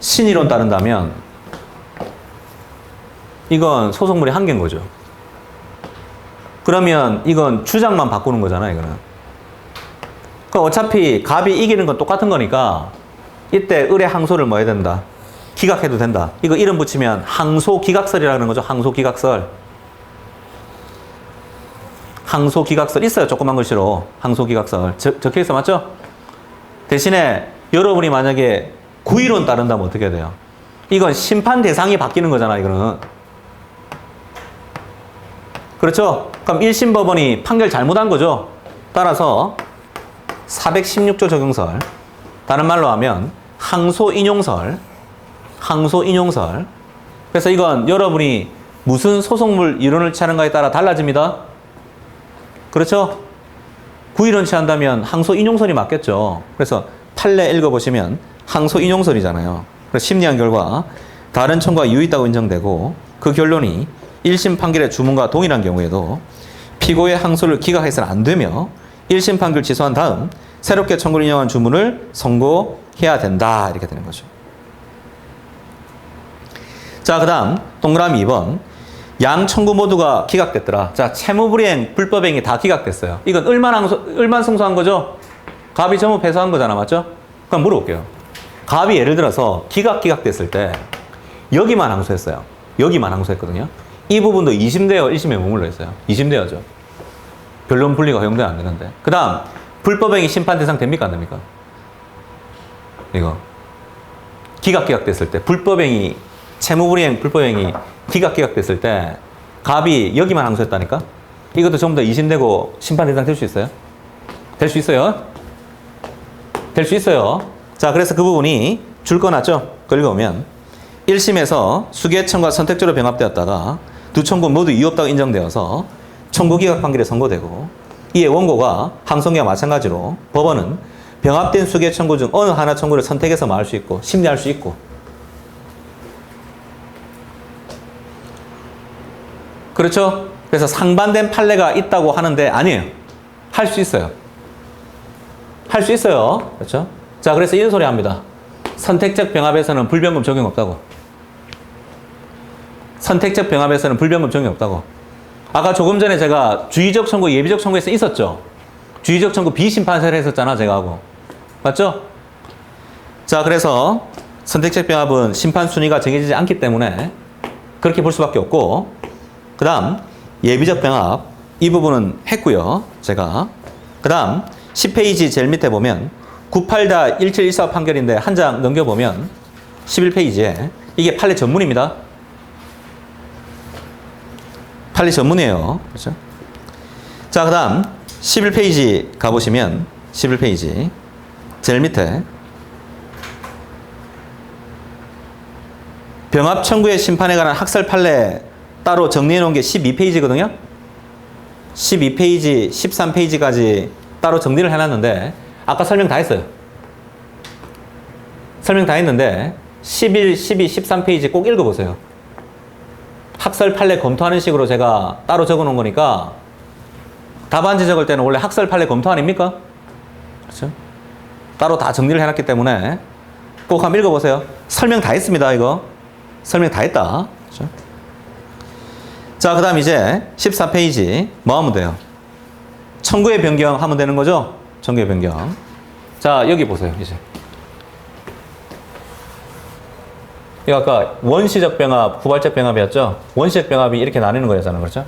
신이론 따른다면 이건 소송물이 한계인 거죠. 그러면 이건 주장만 바꾸는 거잖아, 이거는. 그럼 어차피 갑이 이기는 건 똑같은 거니까 이때 을의 항소를 뭐 해야 된다? 기각해도 된다. 이거 이름 붙이면 항소기각설이라는 거죠. 항소기각설. 항소기각설 있어요. 조그만 글씨로. 항소기각설. 적혀 있어, 맞죠? 대신에 여러분이 만약에 구의론 따른다면 어떻게 돼요? 이건 심판 대상이 바뀌는 거잖아, 이거는. 그렇죠? 그럼 1심 법원이 판결 잘못한 거죠. 따라서 416조 적용설. 다른 말로 하면 항소인용설. 항소인용설. 그래서 이건 여러분이 무슨 소송물 이론을 취하는가에 따라 달라집니다. 그렇죠? 구의론 취한다면 항소인용설이 맞겠죠. 그래서 판례 읽어보시면 항소인용설이잖아요. 그래서 심리한 결과 다른 청구가 유의있다고 인정되고 그 결론이 1심 판결의 주문과 동일한 경우에도 피고의 항소를 기각해서는 안 되며 1심 판결 취소한 다음 새롭게 청구를 인용한 주문을 선고해야 된다. 이렇게 되는 거죠. 자, 그 다음 동그라미 2번. 양 청구 모두가 기각됐더라. 자, 채무불이행, 불법행위 다 기각됐어요. 이건 을만 승소한 거죠? 갑이 전부 패소한 거잖아, 맞죠? 그럼 물어볼게요. 갑이 예를 들어서 기각됐을 때 여기만 항소했어요. 여기만 항소했거든요. 이 부분도 2심되어 1심에 머물러 있어요. 2심되어죠. 변론 분리가 허용되면 안 되는데. 그 다음 불법행위 심판 대상 됩니까, 안 됩니까? 이거 기각됐을 때 불법행위, 채무불이행, 불법행위 기각됐을 때 갑이 여기만 항소했다니까? 이것도 전부 다 2심되고 심판 대상 될 수 있어요? 될 수 있어요? 될 수 있어요. 자, 그래서 그 부분이 줄 거 났죠? 그거 읽어보면 1심에서 수개 청구가 선택적으로 병합되었다가 두 청구 모두 이유 없다고 인정되어서 청구 기각 판결이 선고되고 이에 원고가 항소기와 마찬가지로 법원은 병합된 수개 청구 중 어느 하나 청구를 선택해서 말할 수 있고 심리할 수 있고. 그렇죠? 그래서 상반된 판례가 있다고 하는데 아니에요. 할 수 있어요. 할 수 있어요. 그렇죠? 자, 그래서 이런 소리 합니다. 선택적 병합에서는 불변금 적용 없다고. 선택적 병합에서는 불변금 적용 없다고. 아까 조금 전에 제가 주의적 청구, 예비적 청구에서 있었죠? 주의적 청구 비심판사를 했었잖아, 제가 하고. 맞죠? 자, 그래서 선택적 병합은 심판 순위가 정해지지 않기 때문에 그렇게 볼 수밖에 없고, 그 다음 예비적 병합 이 부분은 했고요, 제가. 그 다음 10페이지 제일 밑에 보면 98-1714 판결인데 한 장 넘겨보면 11페이지에 이게 판례 전문입니다. 판례 전문이에요. 그렇죠? 자, 그 다음 11페이지 가보시면 11페이지 제일 밑에 병합 청구의 심판에 관한 학설 판례 따로 정리해 놓은 게 12페이지거든요. 12페이지, 13페이지까지 따로 정리를 해놨는데 아까 설명 다 했어요. 설명 다 했는데 11, 12, 13페이지 꼭 읽어보세요. 학설 판례 검토하는 식으로 제가 따로 적어놓은 거니까 답안지 적을 때는 원래 학설 판례 검토 아닙니까? 그렇죠? 따로 다 정리를 해놨기 때문에 꼭 한번 읽어보세요. 설명 다 했습니다, 이거. 설명 다 했다. 그렇죠? 자, 그 다음 이제 14페이지 뭐 하면 돼요? 청구의 변경 하면 되는 거죠? 청구의 변경. 자, 여기 보세요, 이제. 이거 아까 원시적 병합, 후발적 병합이었죠? 원시적 병합이 이렇게 나뉘는 거였잖아요, 그렇죠?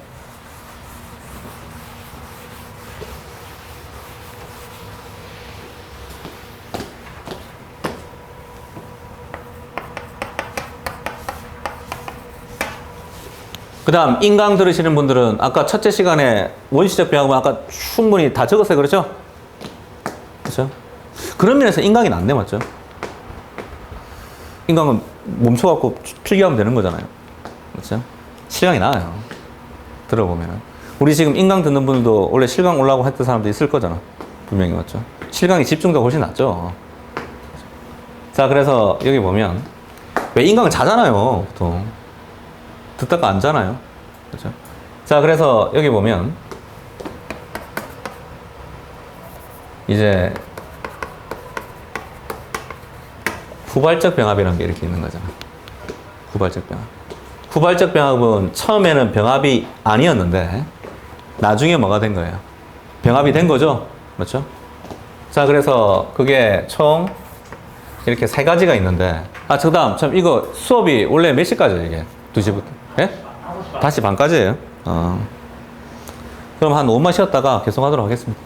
그 다음 인강 들으시는 분들은 아까 첫째 시간에 원시적 병합은 아까 충분히 다 적었어요, 그렇죠? 그렇죠? 그런 면에서 인강이 낫네, 맞죠? 인강은 멈춰갖고 필기하면 되는 거잖아요. 그렇죠? 실강이 나아요. 들어보면은. 우리 지금 인강 듣는 분들도 원래 실강 올라고 했던 사람도 있을 거잖아. 분명히, 맞죠? 실강이 집중도가 훨씬 낫죠. 자, 그래서 여기 보면 왜 인강을 자잖아요, 보통. 듣다가 앉잖아요. 그렇죠? 자, 그래서 여기 보면 이제 후발적 병합이라는 게 이렇게 있는 거잖아. 후발적 병합. 후발적 병합은 처음에는 병합이 아니었는데 나중에 뭐가 된 거예요? 병합이 된 거죠? 맞죠? 자, 그래서 그게 총 이렇게 세 가지가 있는데, 그 다음, 참, 이거 수업이 원래 몇 시까지예요, 이게? 2시부터? 예? 5시 반까지예요? 그럼 한 5분만 쉬었다가 계속 하도록 하겠습니다.